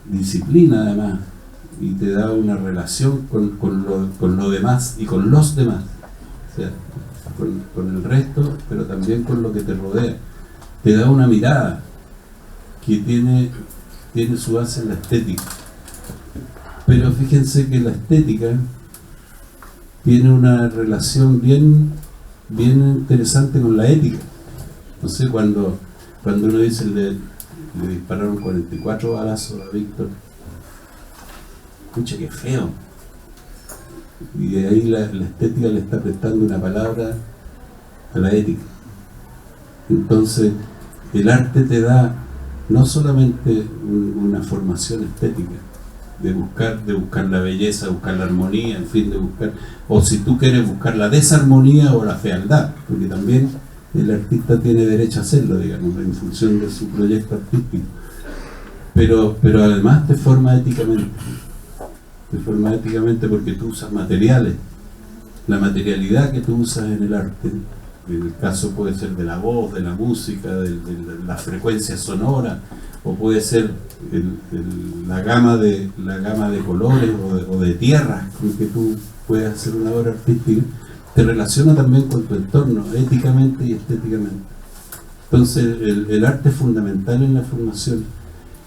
disciplina, además, y te da una relación con lo demás y con los demás, o sea, con el resto, pero también con lo que te rodea. Te da una mirada que tiene su base en la estética. Pero fíjense que la estética tiene una relación bien interesante con la ética. No sé, cuando uno dice le dispararon 44 balazos a Víctor, escucha, qué feo. Y de ahí la estética le está prestando una palabra a la ética. Entonces, el arte te da no solamente una formación estética, de buscar la belleza, buscar la armonía, en fin, de buscar, o si tú quieres buscar la desarmonía o la fealdad, porque también el artista tiene derecho a hacerlo, digamos, en función de su proyecto artístico. Pero además te forma éticamente porque tú usas materiales. La materialidad que tú usas en el arte, en el caso puede ser de la voz, de la música, de la frecuencia sonora, o puede ser la gama de colores o de tierras con que tú puedes hacer una obra artística, te relaciona también con tu entorno, éticamente y estéticamente. Entonces el arte es fundamental en la formación,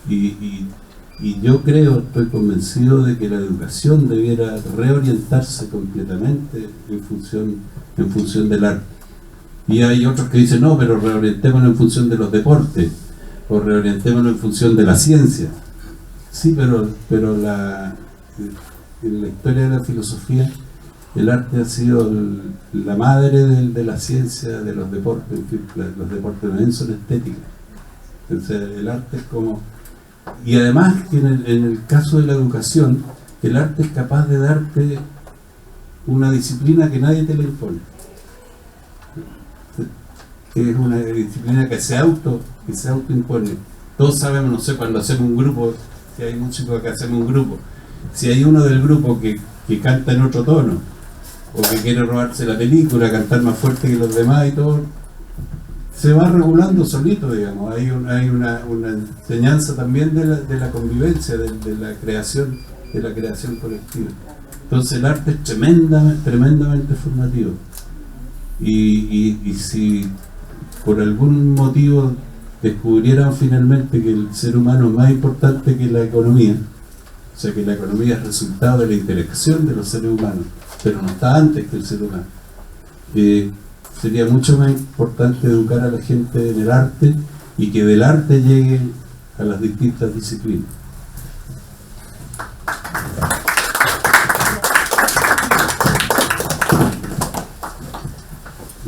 y yo estoy convencido de que la educación debiera reorientarse completamente en función del arte. Y hay otros que dicen, no, pero reorientémonos en función de los deportes, o reorientémonos en función de la ciencia. Sí, pero en la historia de la filosofía, el arte ha sido la madre de la ciencia, de los deportes. En fin, los deportes también son estéticos. Entonces el arte es como... Y además que en el caso de la educación, el arte es capaz de darte una disciplina que nadie te la impone. Que es una disciplina que se autoimpone. Todos sabemos, no sé, cuando hacemos un grupo, si hay músicos que hacemos un grupo, si hay uno del grupo que canta en otro tono, o que quiere robarse la película, cantar más fuerte que los demás y todo, se va regulando solito, digamos. Hay una enseñanza también de la convivencia, de la creación colectiva. Entonces el arte es tremendamente formativo. Y si por algún motivo descubrieran finalmente que el ser humano es más importante que la economía, o sea que la economía es resultado de la interacción de los seres humanos, pero no está antes que el ser humano, sería mucho más importante educar a la gente en el arte y que del arte lleguen a las distintas disciplinas.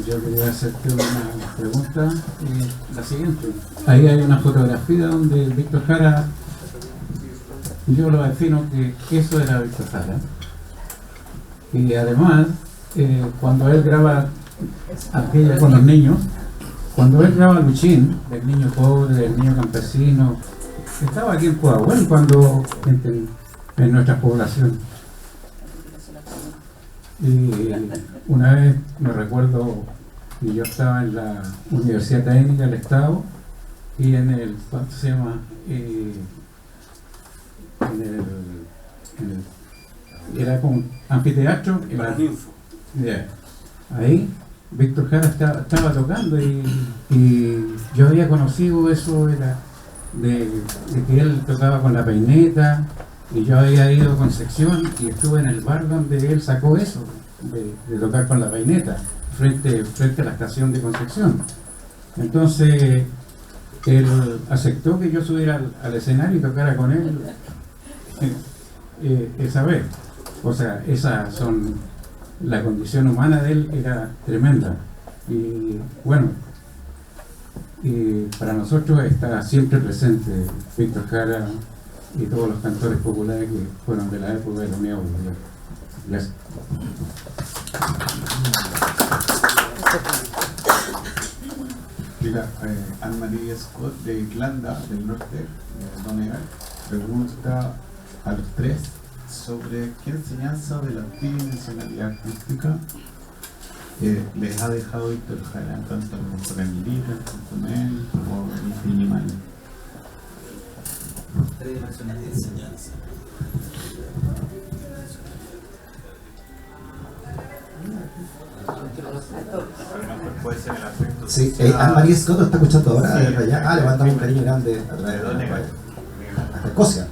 Yo quería hacerte una pregunta, la siguiente. Ahí hay una fotografía donde Víctor Jara, yo lo defino que eso era Víctor Jara. Y además, cuando él graba aquella con los niños, cuando él graba Luchín, del niño pobre, del niño campesino, estaba aquí en Coahuila cuando en nuestra población. Y una vez me recuerdo que yo estaba en la Universidad Técnica del Estado y en el, ¿cuánto se llama? Era como anfiteatro. Ahí Víctor Jara estaba tocando y yo había conocido eso de que él tocaba con la peineta, y yo había ido a Concepción y estuve en el bar donde él sacó eso de tocar con la peineta frente a la estación de Concepción. Entonces, él aceptó que yo subiera al escenario y tocara con él esa vez. O sea, la condición humana de él era tremenda. Y bueno, para nosotros está siempre presente Víctor Jara y todos los cantores populares que fueron de la época de la Unión Europea. Gracias. Mira, Anne-Marie Scott de Irlanda del Norte, Donegal, pregunta a los tres sobre qué enseñanza de la tridimensionalidad artística les ha dejado Víctor Jara, tanto en el libro, en el como en el minimal. Tridimensionalidad de enseñanza. Puede ser el aspecto. Sí, Anne-Marie Scott lo está escuchando ahora desde allá. Le mandamos un cariño grande a través de Donegal, hasta Escocia.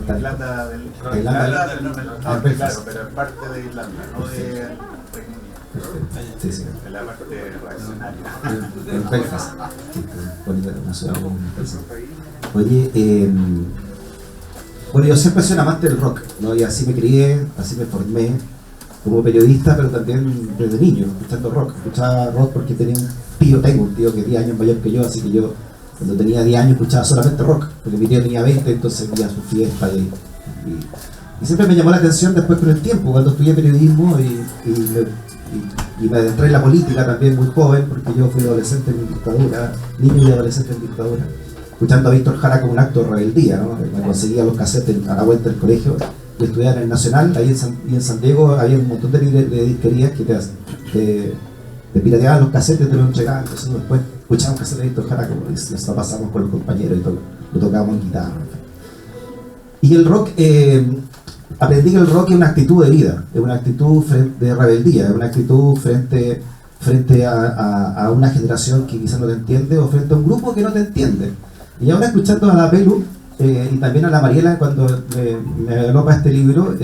en Irlanda del Norte. Claro, pero en parte de Irlanda, no de Reino Unido. Sí, sí. En la parte reaccionaria. En Belfast. Bonita, una ciudad muy interesante. Oye, bueno, yo siempre soy un amante del rock, ¿no? Y así me crié, así me formé como periodista, pero también desde niño, escuchando rock. Escuchaba rock porque tengo un tío que es 10 años mayor que yo, así que yo cuando tenía 10 años escuchaba solamente rock, porque mi tío tenía 20, entonces iba a su fiesta y siempre me llamó la atención después con el tiempo, cuando estudié periodismo y me adentré en la política también muy joven, porque yo fui adolescente en dictadura, niño y adolescente en dictadura, escuchando a Víctor Jara como un acto de rebeldía, ¿no? Me conseguía los cassettes a la vuelta del colegio. Yo estudiaba en el Nacional, ahí en San Diego había un montón de disquerías que te pirateaban los cassettes, te los entregaban, entonces después escuchaba un cassette de Víctor Jara, como lo pasamos con los compañeros y todo, lo tocábamos en guitarra. Y el rock, aprendí que el rock es una actitud de vida, es una actitud de rebeldía, es una actitud frente a una generación que quizás no te entiende o frente a un grupo que no te entiende. Y ahora escuchando a la Pelu y también a la Mariela cuando me habló para este libro,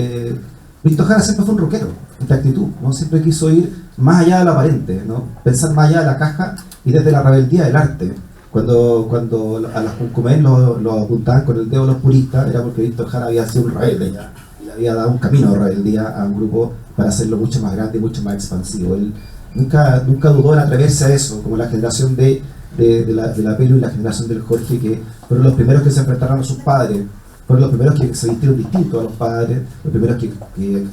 Víctor Jara siempre fue un rockero, esta actitud, ¿no? Siempre quiso ir más allá de lo aparente, ¿no? Pensar más allá de la caja y desde la rebeldía del arte. Cuando a las Cuncumén lo apuntaban con el dedo los puristas, era porque Víctor Jara había sido un rebelde ya, y le había dado un camino de rebeldía a un grupo para hacerlo mucho más grande y mucho más expansivo. Él nunca dudó en atreverse a eso, como la generación de la Pelu y la generación del Jorge, que fueron los primeros que se enfrentaron a sus padres, fueron los primeros que se vistieron distintos a los padres, los primeros que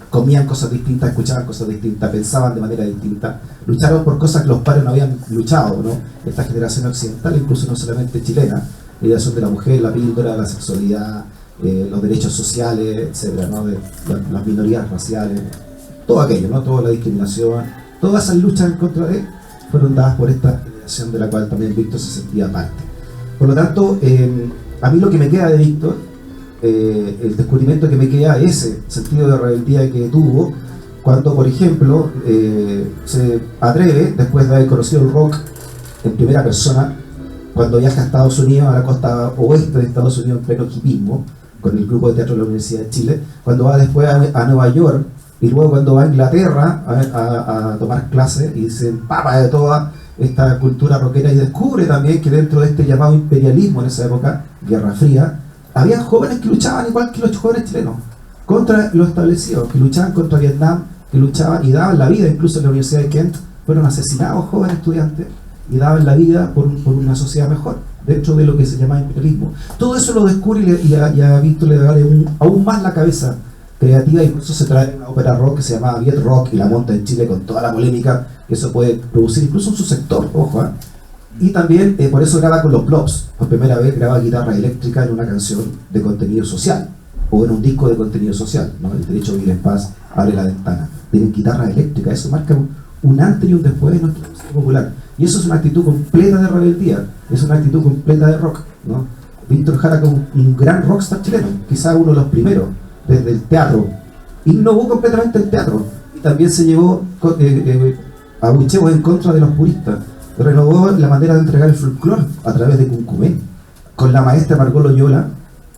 comían cosas distintas, escuchaban cosas distintas, pensaban de manera distinta, lucharon por cosas que los padres no habían luchado, ¿no? Esta generación occidental, incluso no solamente chilena, la ideación de la mujer, la píldora, la sexualidad, los derechos sociales, etcétera, ¿no? De las minorías raciales, todo aquello, ¿no? Toda la discriminación, todas esas luchas en contra de él fueron dadas por esta generación de la cual también Víctor se sentía parte. Por lo tanto, a mí lo que me queda de Víctor, el descubrimiento que me queda es ese sentido de rebeldía que tuvo cuando, por ejemplo, se atreve, después de haber conocido el rock en primera persona, cuando viaja a Estados Unidos, a la costa oeste de Estados Unidos, en pleno hipismo, con el grupo de teatro de la Universidad de Chile, cuando va después a Nueva York, y luego cuando va a Inglaterra a tomar clases y se empapa de toda esta cultura rockera y descubre también que dentro de este llamado imperialismo en esa época, Guerra Fría, había jóvenes que luchaban igual que los jóvenes chilenos, contra lo establecido, que luchaban contra Vietnam, que luchaban y daban la vida, incluso en la Universidad de Kent fueron asesinados jóvenes estudiantes y daban la vida por una sociedad mejor, dentro de lo que se llama imperialismo. Todo eso lo descubre y a Víctor le da aún más la cabeza creativa, y por eso se trae una ópera rock que se llama Viet Rock y la monta en Chile con toda la polémica que eso puede producir, incluso en su sector, ojo, ¿eh? Y también por eso graba con los Blobs, por primera vez graba guitarra eléctrica en una canción de contenido social, o en un disco de contenido social, ¿no? El derecho a vivir en paz, abre la ventana. Tienen guitarra eléctrica, eso marca un antes y un después en nuestra música popular. Y eso es una actitud completa de rebeldía, es una actitud completa de rock, ¿no? Víctor Jara como un gran rockstar chileno, quizá uno de los primeros, desde el teatro, innovó completamente el teatro, y también se llevó abucheos en contra de los puristas, renovó la manera de entregar el folclore a través de Cuncumén, con la maestra Margot Loyola,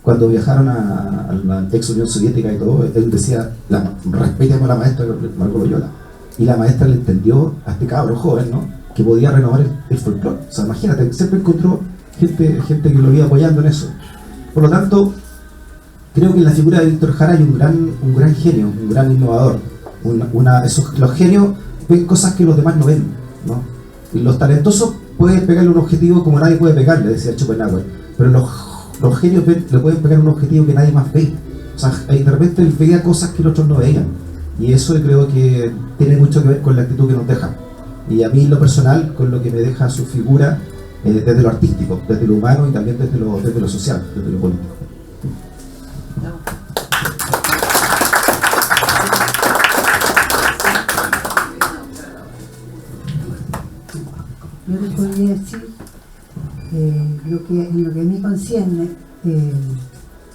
cuando viajaron a la ex Unión Soviética y todo, él decía, respetemos a la maestra Margot Loyola, y la maestra le entendió a este cabro joven, ¿no? que podía renovar el folclore. O sea, imagínate, siempre encontró gente que lo iba apoyando en eso. Por lo tanto, creo que en la figura de Víctor Jara hay un gran genio, un gran innovador. Los genios ven cosas que los demás no ven, ¿no? Y los talentosos pueden pegarle un objetivo como nadie puede pegarle, decía Schopenhauer, pero los genios le pueden pegar un objetivo que nadie más ve. O sea, de repente él veía cosas que los otros no veían, y eso creo que tiene mucho que ver con la actitud que nos deja. Y a mí en lo personal, con lo que me deja su figura, desde lo artístico, desde lo humano y también desde lo social, desde lo político. Yo les podría decir lo que a mí concierne,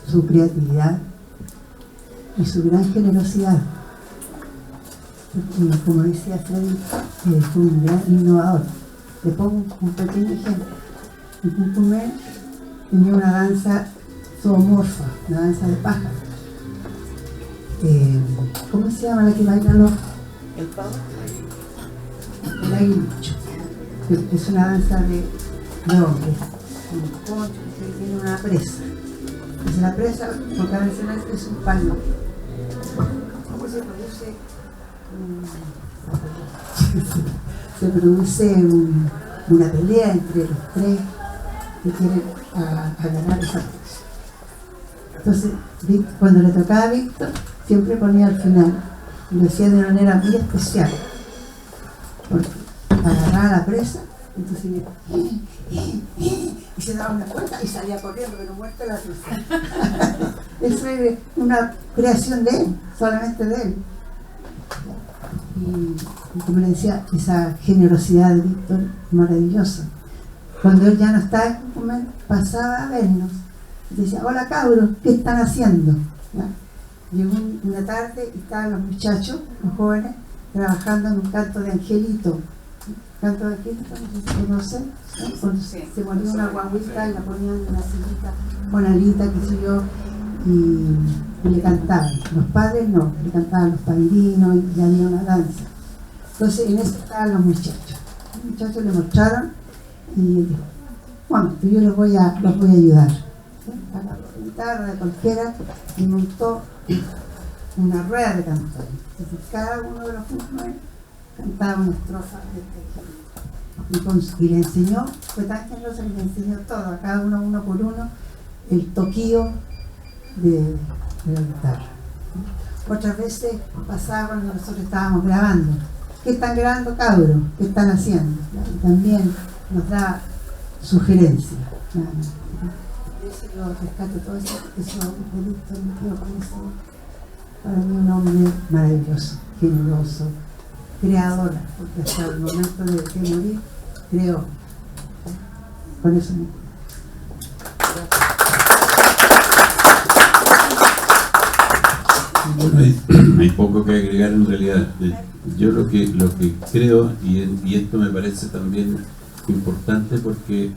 su creatividad y su gran generosidad. Porque, como decía Freddy, fue un gran innovador. Le pongo un pequeño ejemplo. En Cuncumén tenía una danza zoomorfa, una danza de pájaros. ¿Cómo se llama la que bailan los? El pavo. El aguilucho. Es una danza de hombres, un concho que tiene una presa. Entonces la presa, por cada escenario, es un palo. ¿Cómo se produce? Se produce una pelea entre los tres que quieren a ganar esa presa. Entonces, cuando le tocaba a Víctor, siempre ponía al final, y lo hacía de una manera muy especial, porque agarraba la presa, entonces y se daba una vuelta y salía corriendo, pero muerta la presa. Eso es una creación de él, solamente de él. Y como le decía, esa generosidad de Víctor maravillosa. Cuando él ya no estaba en Cuncumén, pasaba a vernos y decía: hola cabros, ¿qué están haciendo? ¿Ya? Llegó una tarde y estaban los muchachos, los jóvenes, trabajando en un canto de angelito. Canto de angelito, no sé si conocen, ¿no? Cuando se moría una guaguita y la ponían en una sillita con alita, qué sé yo, y le cantaban. Los padres no, le cantaban los padrinos y había una danza. Entonces en eso estaban los muchachos. Los muchachos le mostraron y él dijo: bueno, yo los voy a ayudar. Agarró la guitarra de cualquiera y montó una rueda de cantores. Entonces cada uno de los funcionarios cantaba una estrofa de este género. Y le enseñó, fue tan generoso que le enseñó todo, a cada uno por uno, el toquío de la guitarra. Otras veces pasaba cuando nosotros estábamos grabando: ¿qué están grabando, cabros? ¿Qué están haciendo? Y también nos da sugerencias. Eso yo rescato todo eso de Víctor, me quedo con eso. Para mí un hombre maravilloso, generoso, creador, porque hasta el momento de morir creó. Con eso me quedo. Bueno, hay poco que agregar en realidad. Yo lo que creo, y esto me parece también importante, porque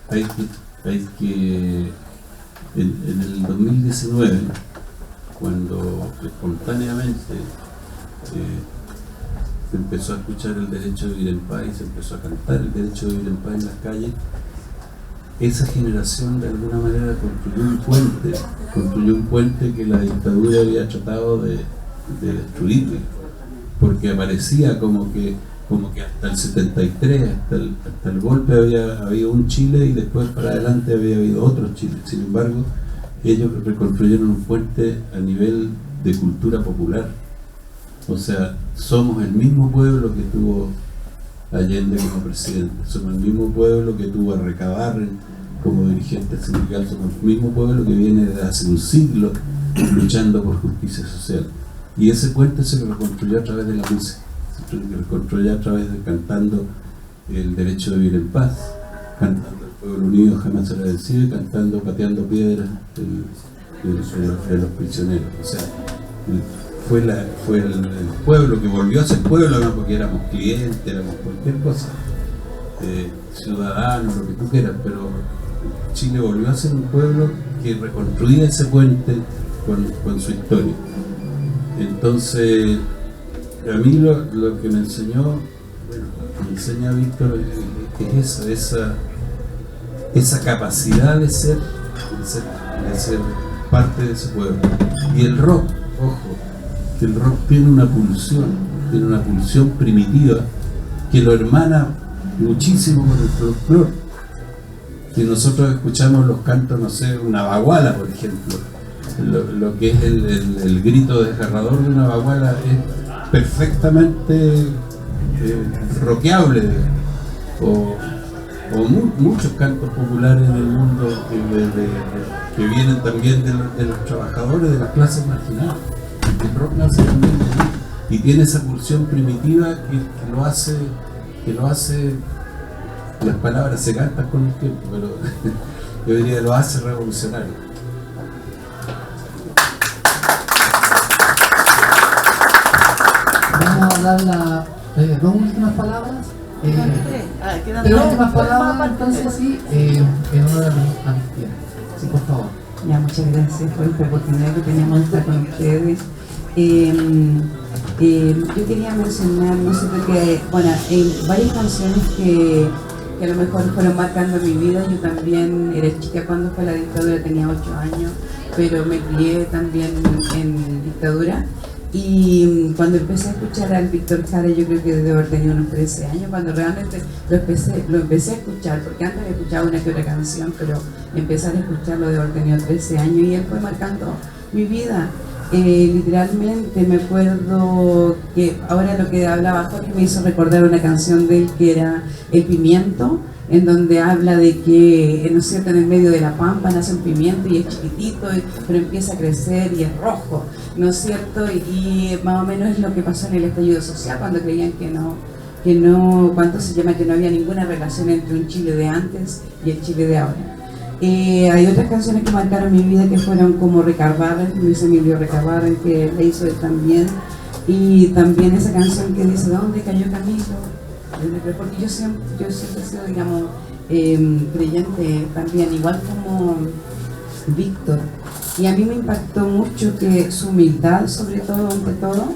hay que en el 2019, cuando espontáneamente se empezó a escuchar el derecho de vivir en paz y se empezó a cantar el derecho de vivir en paz en las calles, esa generación de alguna manera construyó un puente que la dictadura había tratado de destruir, porque aparecía como que hasta el 73, hasta el golpe había habido un Chile y después para adelante había habido otro Chile. Sin embargo, ellos reconstruyeron un puente a nivel de cultura popular. O sea, somos el mismo pueblo que tuvo Allende como presidente, somos el mismo pueblo que tuvo a Recabarren como dirigente sindical, somos el mismo pueblo que viene desde hace un siglo luchando por justicia social. Y ese puente se lo reconstruyó a través de la música, se lo reconstruyó a través de cantando el derecho de vivir en paz, cantando el pueblo unido jamás será vencido y cantando, pateando piedras de los prisioneros. O sea, fue el pueblo que volvió a ser pueblo, no porque éramos clientes, éramos cualquier cosa, ciudadanos, lo que tú quieras, pero Chile volvió a ser un pueblo que reconstruía ese puente con su historia. Entonces, a mí lo que me enseñó, bueno, enseña Víctor es esa capacidad de ser parte de su pueblo. Y el rock, ojo, que el rock tiene una pulsión primitiva que lo hermana muchísimo con el folclore. Si nosotros escuchamos los cantos, no sé, una baguala, por ejemplo, lo que es el grito desgarrador de una baguala es perfectamente rockeable, o muchos cantos populares en el mundo que vienen también de los trabajadores, de las clases marginadas. El rock nace también de ahí, y tiene esa pulsión primitiva que lo hace, las palabras se cantan con el tiempo, pero yo diría lo hace revolucionario. Vamos a dar dos últimas palabras. Pero últimas palabras, entonces sí, en honor a mis tiempos. Sí, por favor. Ya, muchas gracias por esta oportunidad que tenemos de estar con ustedes. Yo quería mencionar, no sé por qué, bueno, varias canciones que a lo mejor fueron marcando mi vida. Yo también era chica cuando fue la dictadura, tenía 8 años, pero me crié también en dictadura. Y cuando empecé a escuchar al Víctor Jara, yo creo que debo haber tenido unos 13 años, cuando realmente lo empecé a escuchar, porque antes escuchaba una que otra canción, pero empezar a escucharlo debo haber tenido 13 años, y él fue marcando mi vida. Literalmente me acuerdo que ahora lo que hablaba Jorge me hizo recordar una canción de él que era El Pimiento, en donde habla de que, ¿no es cierto?, en el medio de la pampa nace un pimiento y es chiquitito, pero empieza a crecer y es rojo, ¿no es cierto? Y más o menos es lo que pasó en el estallido social, cuando creían que no, ¿cuánto se llama?, que no había ninguna relación entre un Chile de antes y el Chile de ahora. Hay otras canciones que marcaron mi vida que fueron como Recabarren, Luis Emilio Recabarren, que la hizo él también, y también esa canción que dice ¿dónde cayó Camilo? Porque yo siempre he sido, digamos, creyente también, igual como Víctor, y a mí me impactó mucho que su humildad, sobre todo, ante todo,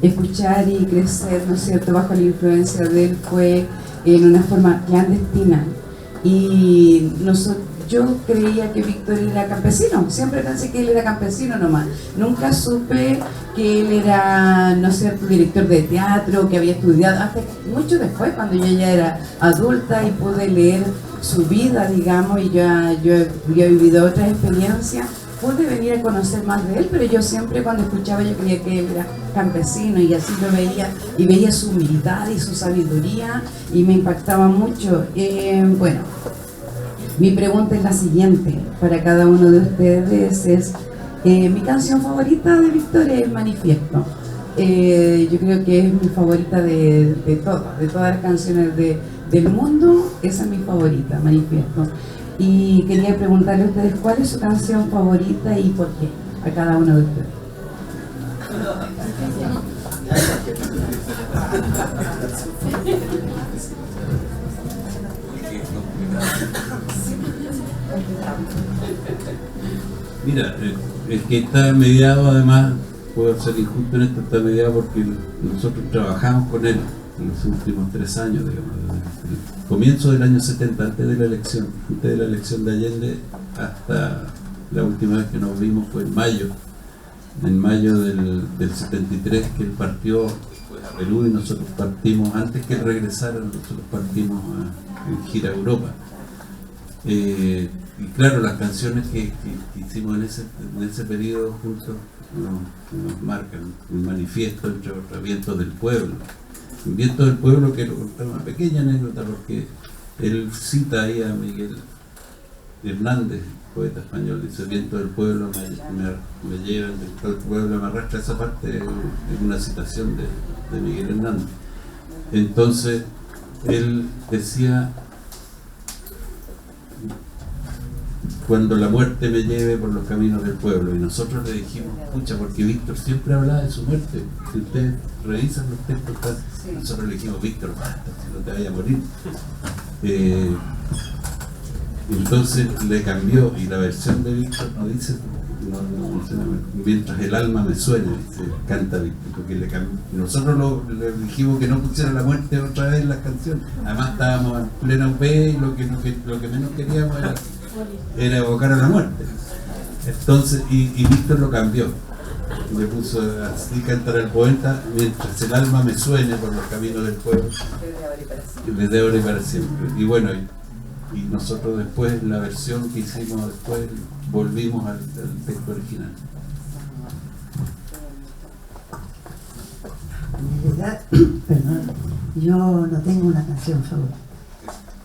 escuchar y crecer, ¿no es cierto?, bajo la influencia de él fue en una forma clandestina. Y yo creía que Víctor era campesino, siempre pensé que él era campesino nomás, nunca supe que él era, no sé, director de teatro, que había estudiado, hasta mucho después, cuando yo ya era adulta y pude leer su vida, digamos, y yo había vivido otras experiencias, pude venir a conocer más de él, pero yo siempre cuando escuchaba yo creía que él era campesino, y así lo veía, y veía su humildad y su sabiduría, y me impactaba mucho. Bueno, mi pregunta es la siguiente para cada uno de ustedes, es mi canción favorita de Víctor es Manifiesto. Yo creo que es mi favorita de todas las canciones del mundo, esa es mi favorita, Manifiesto. Y quería preguntarle a ustedes cuál es su canción favorita y por qué, a cada uno de ustedes. Mira, el que está mediado, además, puedo ser injusto en esto, está mediado porque nosotros trabajamos con él en los últimos 3 años, digamos, desde el comienzo del año 70, antes de la elección de Allende, hasta la última vez que nos vimos fue en mayo del 73, que él partió a Perú, y nosotros partimos, antes que él regresara, nosotros partimos en gira a Europa. Y claro, las canciones que hicimos en ese periodo juntos nos marcan. Un manifiesto, entre otros, Vientos del Pueblo. Un Viento del Pueblo, que una pequeña anécdota, porque él cita ahí a Miguel Hernández, poeta español, dice: viento del pueblo me lleva, el viento del pueblo me arrastra. Esa parte es una citación de Miguel Hernández. Entonces él decía: cuando la muerte me lleve por los caminos del pueblo. Y nosotros le dijimos: escucha, porque Víctor siempre hablaba de su muerte. Si ustedes revisan los textos, nosotros le dijimos: Víctor, basta, si no te vayas a morir. Entonces le cambió, y la versión de Víctor no dice mientras el alma me suene, se canta Víctor, porque nosotros le dijimos que no pusiera la muerte otra vez en las canciones. Además estábamos en plena UP y lo que menos queríamos era evocar a la muerte. Entonces, y Víctor lo cambió. Le puso así cantar el poeta: mientras el alma me suene por los caminos del pueblo, desde ahora y para siempre. Y bueno, y nosotros después, la versión que hicimos después, volvimos al texto original. En realidad, perdón, yo no tengo una canción favorita.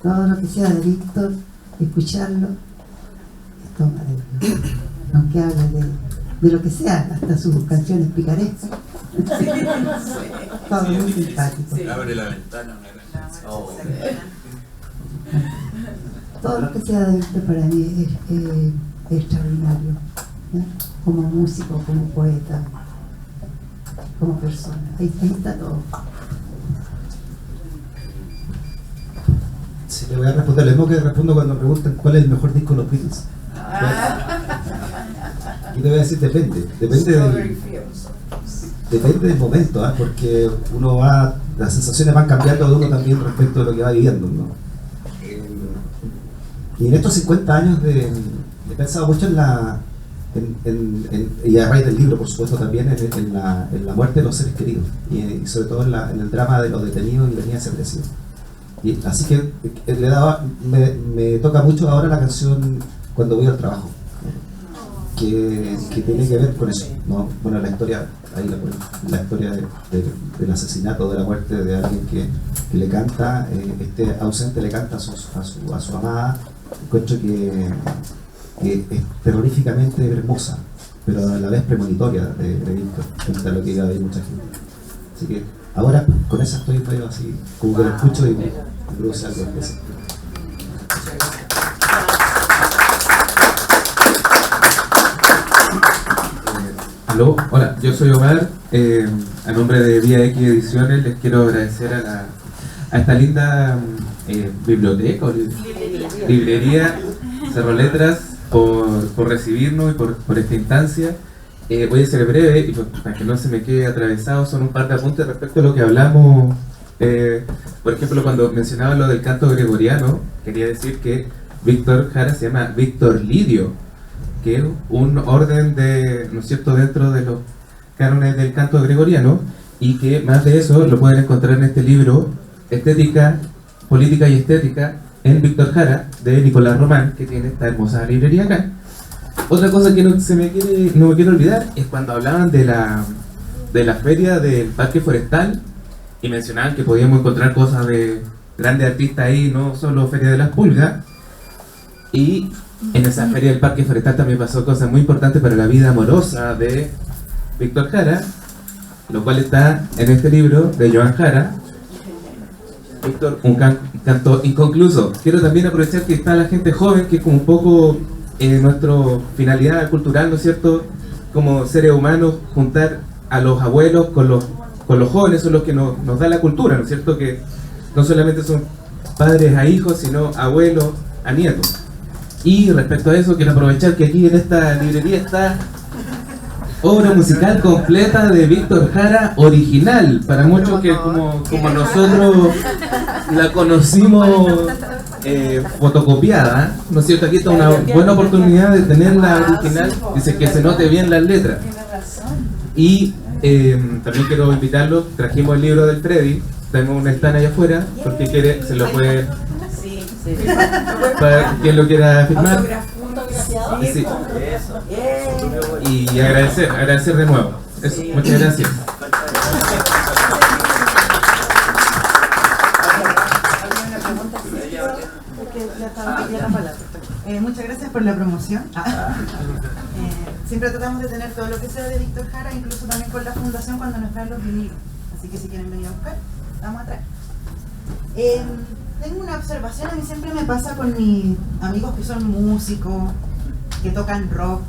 Todo lo que sea de Víctor, escucharlo, es todo maravilloso. Aunque hable de lo que sea, hasta sus canciones picarescas. Todo muy simpático. Abre la ventana, una gran canción. Todo lo que sea de Víctor para mí es extraordinario, ¿no? Como músico, como poeta, como persona. Ahí está todo. Sí, le voy a responder lo mismo que respondo cuando me preguntan cuál es el mejor disco de los Beatles. Yo te voy a decir, depende del momento, ¿eh? Porque uno va, las sensaciones van cambiando de uno también respecto de lo que va viviendo, ¿no? Y en estos 50 años he pensado mucho y a raíz del libro, por supuesto, también en la muerte de los seres queridos, y sobre todo en el drama de los detenidos y venidas depresivos. Y así que me toca mucho ahora la canción Cuando voy al trabajo, que tiene que ver con eso, ¿no? Bueno, la historia, ahí la historia del asesinato, de la muerte de alguien que le canta, este ausente le canta a su amada. Encuentro que es terroríficamente hermosa, pero a la vez premonitoria de Víctor, frente a lo que iba a ver mucha gente. Así que ahora con esa estoy medio así, como que lo escucho y me produce algo especial. Aló, hola, yo soy Omar. A nombre de Vía X Ediciones les quiero agradecer a esta linda biblioteca o librería Cerro Letras por recibirnos y por esta instancia. Voy a ser breve y para que no se me quede atravesado, son un par de apuntes respecto a lo que hablamos. Por ejemplo, cuando mencionaba lo del canto gregoriano, quería decir que Víctor Jara se llama Víctor Lidio, que es un orden ¿no es cierto?, dentro de los cánones del canto gregoriano, y que más de eso lo pueden encontrar en este libro, Estética, Política y Estética en Víctor Jara, de Nicolás Román, que tiene esta hermosa librería acá. Otra cosa que no me quiero olvidar es cuando hablaban de la feria del Parque Forestal y mencionaban que podíamos encontrar cosas de grandes artistas ahí, no solo Feria de las Pulgas. Y en esa feria del Parque Forestal también pasó cosas muy importantes para la vida amorosa de Víctor Jara, lo cual está en este libro de Joan Jara, Víctor, un canto inconcluso. Quiero también aprovechar que está la gente joven, que es como un poco nuestra finalidad cultural, ¿no es cierto?, como seres humanos, juntar a los abuelos con los jóvenes, son los que nos da la cultura, ¿no es cierto?, que no solamente son padres a hijos, sino abuelos a nietos. Y respecto a eso, quiero aprovechar que aquí en esta librería está obra musical completa de Víctor Jara, original, para muchos que como nosotros la conocimos fotocopiada, ¿no es cierto? Aquí está una buena oportunidad de tenerla original, dice que se note bien las letras. Y también quiero invitarlos, trajimos el libro del Freddy, tenemos un stand allá afuera, porque quiere, se lo puede, para quien lo quiera firmar. Sí. Y agradecer de nuevo. Eso, muchas gracias. Muchas gracias por la promoción. Siempre tratamos de tener todo lo que sea de Víctor Jara, incluso también con la fundación cuando nos traen los vinilos. Así que si quieren venir a buscar, vamos a traer. Tengo una observación, a mí siempre me pasa con mis amigos que son músicos, que tocan rock.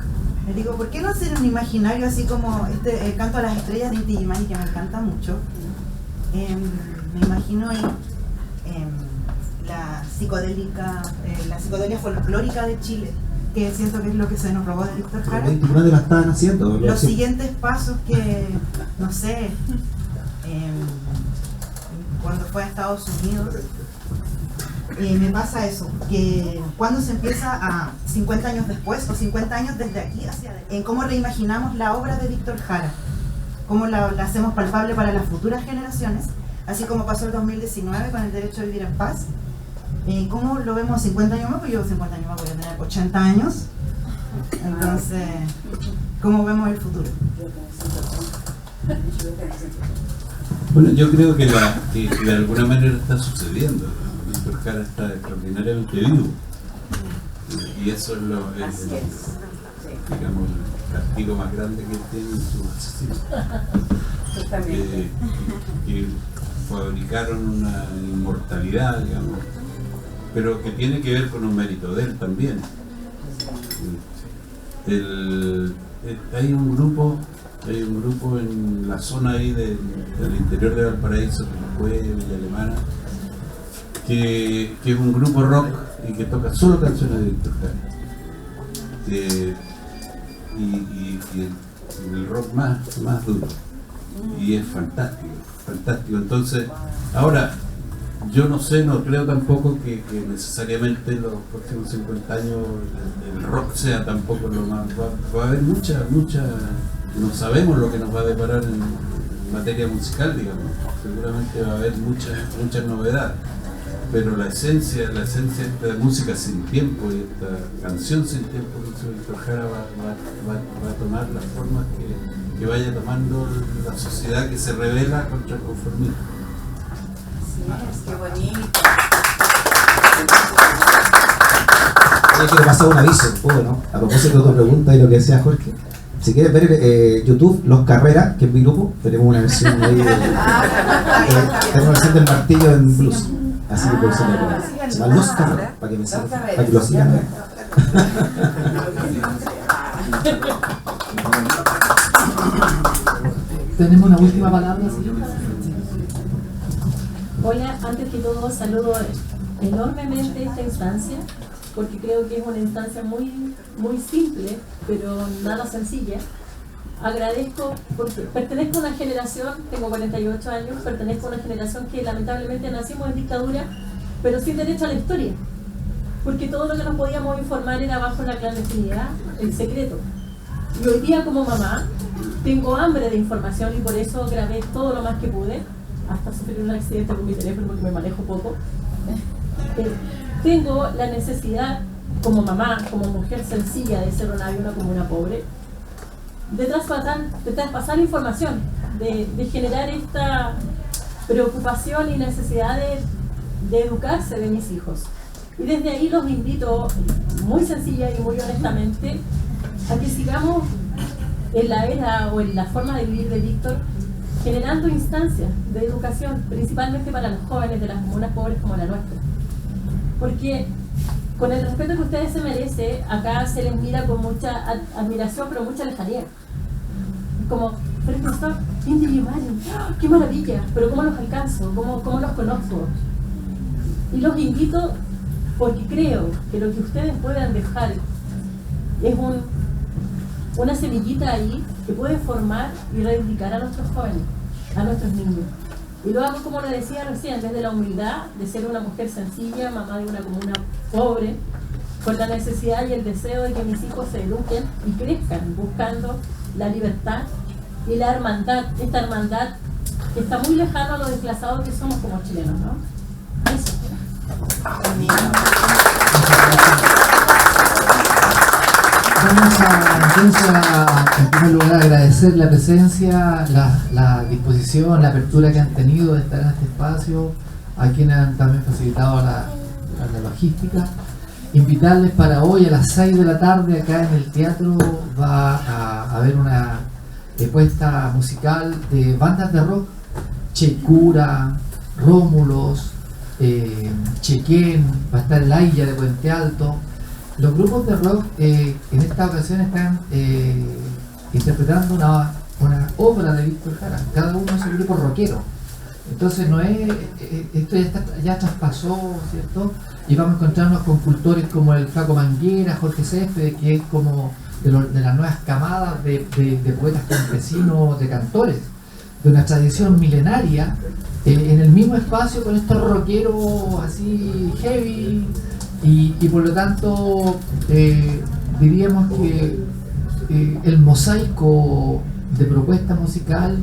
Les digo, ¿por qué no hacer un imaginario así como el canto a las estrellas de Inti Illimani, que me encanta mucho? Me imagino la psicodelia folclórica de Chile, que siento que es lo que se nos robó de Víctor Jara. 21 de la estaban haciendo. Los siguientes pasos que, no sé, cuando fue a Estados Unidos, me pasa eso, que cuando se empieza a 50 años después o 50 años desde aquí hacia adelante, en cómo reimaginamos la obra de Víctor Jara, cómo la hacemos palpable para las futuras generaciones, así como pasó el 2019 con el derecho a vivir en paz, cómo lo vemos 50 años más, pues yo 50 años más voy a tener 80 años, entonces, cómo vemos el futuro. Bueno, yo creo que de alguna manera está sucediendo. Víctor Jara está extraordinariamente vivo. Y eso es digamos, el castigo más grande que tiene su asesino. Que fabricaron una inmortalidad, digamos, pero que tiene que ver con un mérito de él también. Hay un grupo en la zona ahí del interior de Valparaíso, que fue Villa Alemana, que es un grupo rock y que toca solo canciones de Víctor Jara. Y el rock más duro. Y es fantástico, fantástico. Entonces, ahora, yo no creo tampoco que necesariamente los próximos 50 años el rock sea tampoco lo más. Va a haber mucha, no sabemos lo que nos va a deparar en materia musical, digamos. Seguramente va a haber mucha novedad. Pero la esencia de música sin tiempo y esta canción sin tiempo que hizo Víctor Jara va a tomar las formas que vaya tomando la sociedad que se revela contra el conformismo. Qué bonito. Yo quiero pasar un aviso, ¿no? A propósito de tu pregunta y lo que decía Jorge. Si quieres ver YouTube, Los Carreras, que es mi grupo, tenemos una versión ahí tenemos una versión del martillo en blues. Así que por eso se llama Los Carreras, para que me sigan, para que lo sigan. Tenemos una última palabra, señora. Hola, antes que todo saludo enormemente esta instancia, porque creo que es una instancia muy simple, pero nada sencilla. Agradezco porque pertenezco a una generación, tengo 48 años, pertenezco a una generación que lamentablemente nacimos en dictadura, pero sin derecho a la historia, porque todo lo que nos podíamos informar era bajo la clandestinidad, el secreto. Y hoy día como mamá tengo hambre de información y por eso grabé todo lo más que pude, hasta sufrir un accidente con mi teléfono porque me manejo poco. Tengo la necesidad como mamá, como mujer sencilla de ser una comuna pobre, de traspasar información, de generar esta preocupación y necesidad de educarse de mis hijos. Y desde ahí los invito, muy sencilla y muy honestamente, a que sigamos en la era o en la forma de vivir de Víctor, generando instancias de educación, principalmente para los jóvenes de las comunas pobres como la nuestra. Porque con el respeto que ustedes se merecen, acá se les mira con mucha admiración, pero mucha lejanía. Como, pero profesor, Inti Illimani, ¡qué maravilla! Pero ¿cómo los alcanzo? ¿Cómo los conozco? Y los invito porque creo que lo que ustedes puedan dejar es una semillita ahí que puede formar y reivindicar a nuestros jóvenes, a nuestros niños. Y lo hago, como le decía recién, desde la humildad de ser una mujer sencilla, mamá de una comuna pobre, con la necesidad y el deseo de que mis hijos se eduquen y crezcan buscando la libertad y la hermandad, esta hermandad que está muy lejana a lo desplazados que somos como chilenos, ¿no? Eso. Vamos en primer lugar, agradecer la presencia, la disposición, la apertura que han tenido de estar en este espacio, a quienes han también facilitado la logística. Invitarles para hoy a las 6 de la tarde acá en el teatro va a haber una puesta musical de bandas de rock, Checura, Rómulos, Chequén, va a estar Laia de Puente Alto. Los grupos de rock en esta ocasión están interpretando una obra de Víctor Jara, cada uno es un grupo rockero. Entonces no es, esto ya traspasó, ¿cierto? Y vamos a encontrarnos con cultores como el Flaco Manguera, Jorge Céspedes, que es como de las nuevas camadas de poetas campesinos, de cantores, de una tradición milenaria, en el mismo espacio con estos rockeros así heavy, y por lo tanto diríamos que el mosaico de propuesta musical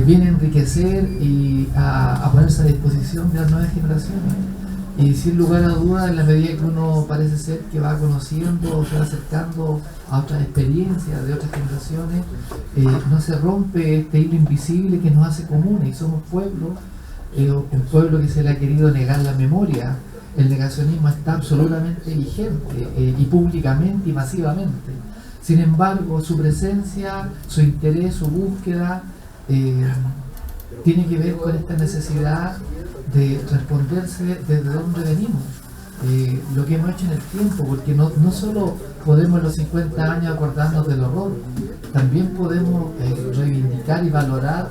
viene a enriquecer y a ponerse a disposición de las nuevas generaciones. Y sin lugar a dudas, en la medida que uno parece ser que va conociendo o se va acercando a otras experiencias de otras generaciones, no se rompe este hilo invisible que nos hace comunes, y somos pueblo, un pueblo que se le ha querido negar la memoria. El negacionismo está absolutamente vigente, y públicamente y masivamente. Sin embargo, su presencia, su interés, su búsqueda tiene que ver con esta necesidad de responderse desde dónde venimos, lo que hemos hecho en el tiempo, porque no solo podemos en los 50 años acordarnos del horror, también podemos reivindicar y valorar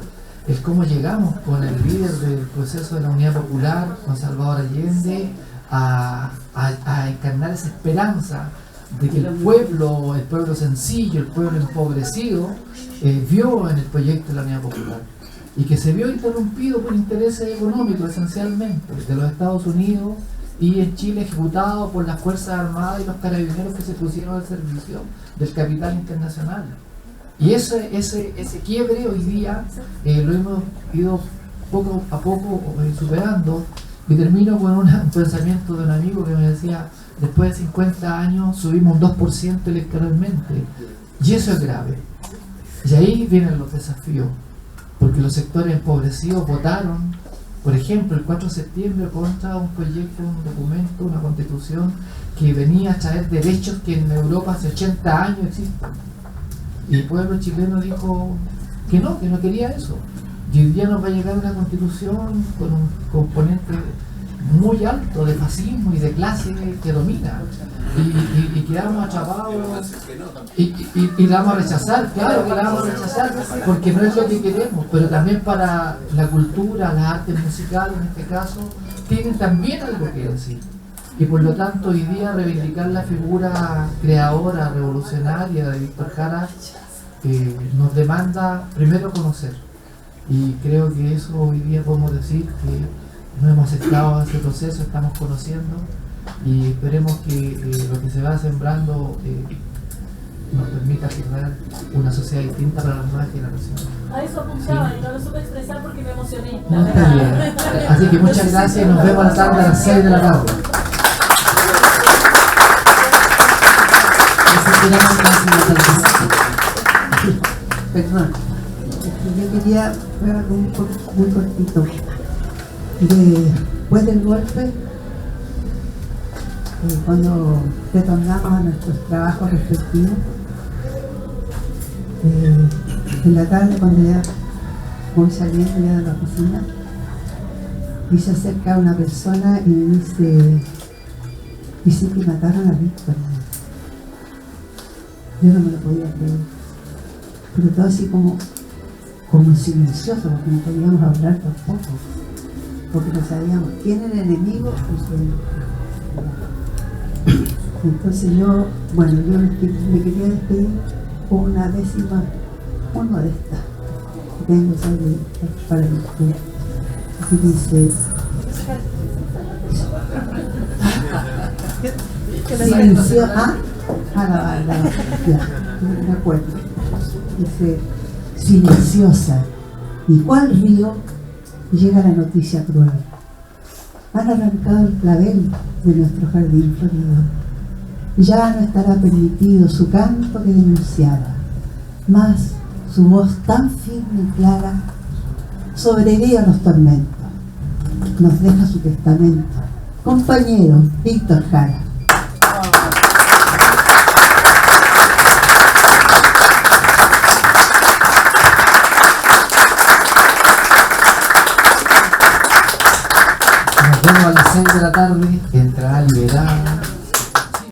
el cómo llegamos con el líder del proceso de la Unidad Popular, con Salvador Allende, a encarnar esa esperanza de que el pueblo sencillo, el pueblo empobrecido, vio en el proyecto de la Unidad Popular, y que se vio interrumpido por intereses económicos esencialmente de los Estados Unidos, y en Chile ejecutado por las Fuerzas Armadas y los carabineros que se pusieron al servicio del capital internacional. Y ese quiebre hoy día lo hemos ido poco a poco superando. Y termino con un pensamiento de un amigo que me decía: después de 50 años subimos un 2% electoralmente, y eso es grave. Y ahí vienen los desafíos, porque los sectores empobrecidos votaron, por ejemplo, el 4 de septiembre contra un proyecto, un documento, una constitución que venía a traer derechos que en Europa hace 80 años existen. Y el pueblo chileno dijo que no quería eso. Y hoy día nos va a llegar una constitución con un componente muy alto de fascismo y de clase que domina, y quedamos atrapados y la vamos a rechazar, claro que la vamos a rechazar, porque no es lo que queremos. Pero también para la cultura, las artes musicales en este caso, tienen también algo que decir, y por lo tanto hoy día reivindicar la figura creadora, revolucionaria de Víctor Jara nos demanda primero conocer, y creo que eso hoy día podemos decir que no hemos aceptado ese proceso, estamos conociendo, y esperemos que lo que se va sembrando nos permita crear una sociedad distinta para las nuevas generaciones. A eso apuntaba, y no lo supe expresar porque me emocioné. Muy bien. Así que muchas gracias y nos vemos a la tarde a las 6 de la tarde. Perdón, yo quería ver algo muy cortito. Después del golpe, cuando retornamos a nuestros trabajos respectivos, en la tarde, cuando ya voy saliendo ya de la oficina, y se acerca una persona y me dice que mataron a Víctor. Yo no me lo podía creer, pero todo así como silencioso, porque no podíamos hablar tampoco, porque no sabíamos quién era el enemigo y quién. Entonces yo me quería despedir con una décima muy modesta que tengo para usted, que dice: me acuerdo. Dice: silenciosa, ¿y cuál río? Llega la noticia cruel. Han arrancado el clavel de nuestro jardín florido. Ya no estará permitido su canto que denunciaba, mas su voz tan firme y clara sobrevive a los tormentos. Nos deja su testamento. Compañero Víctor Jara. Nos vemos a las 6 de la tarde, entrada liberada.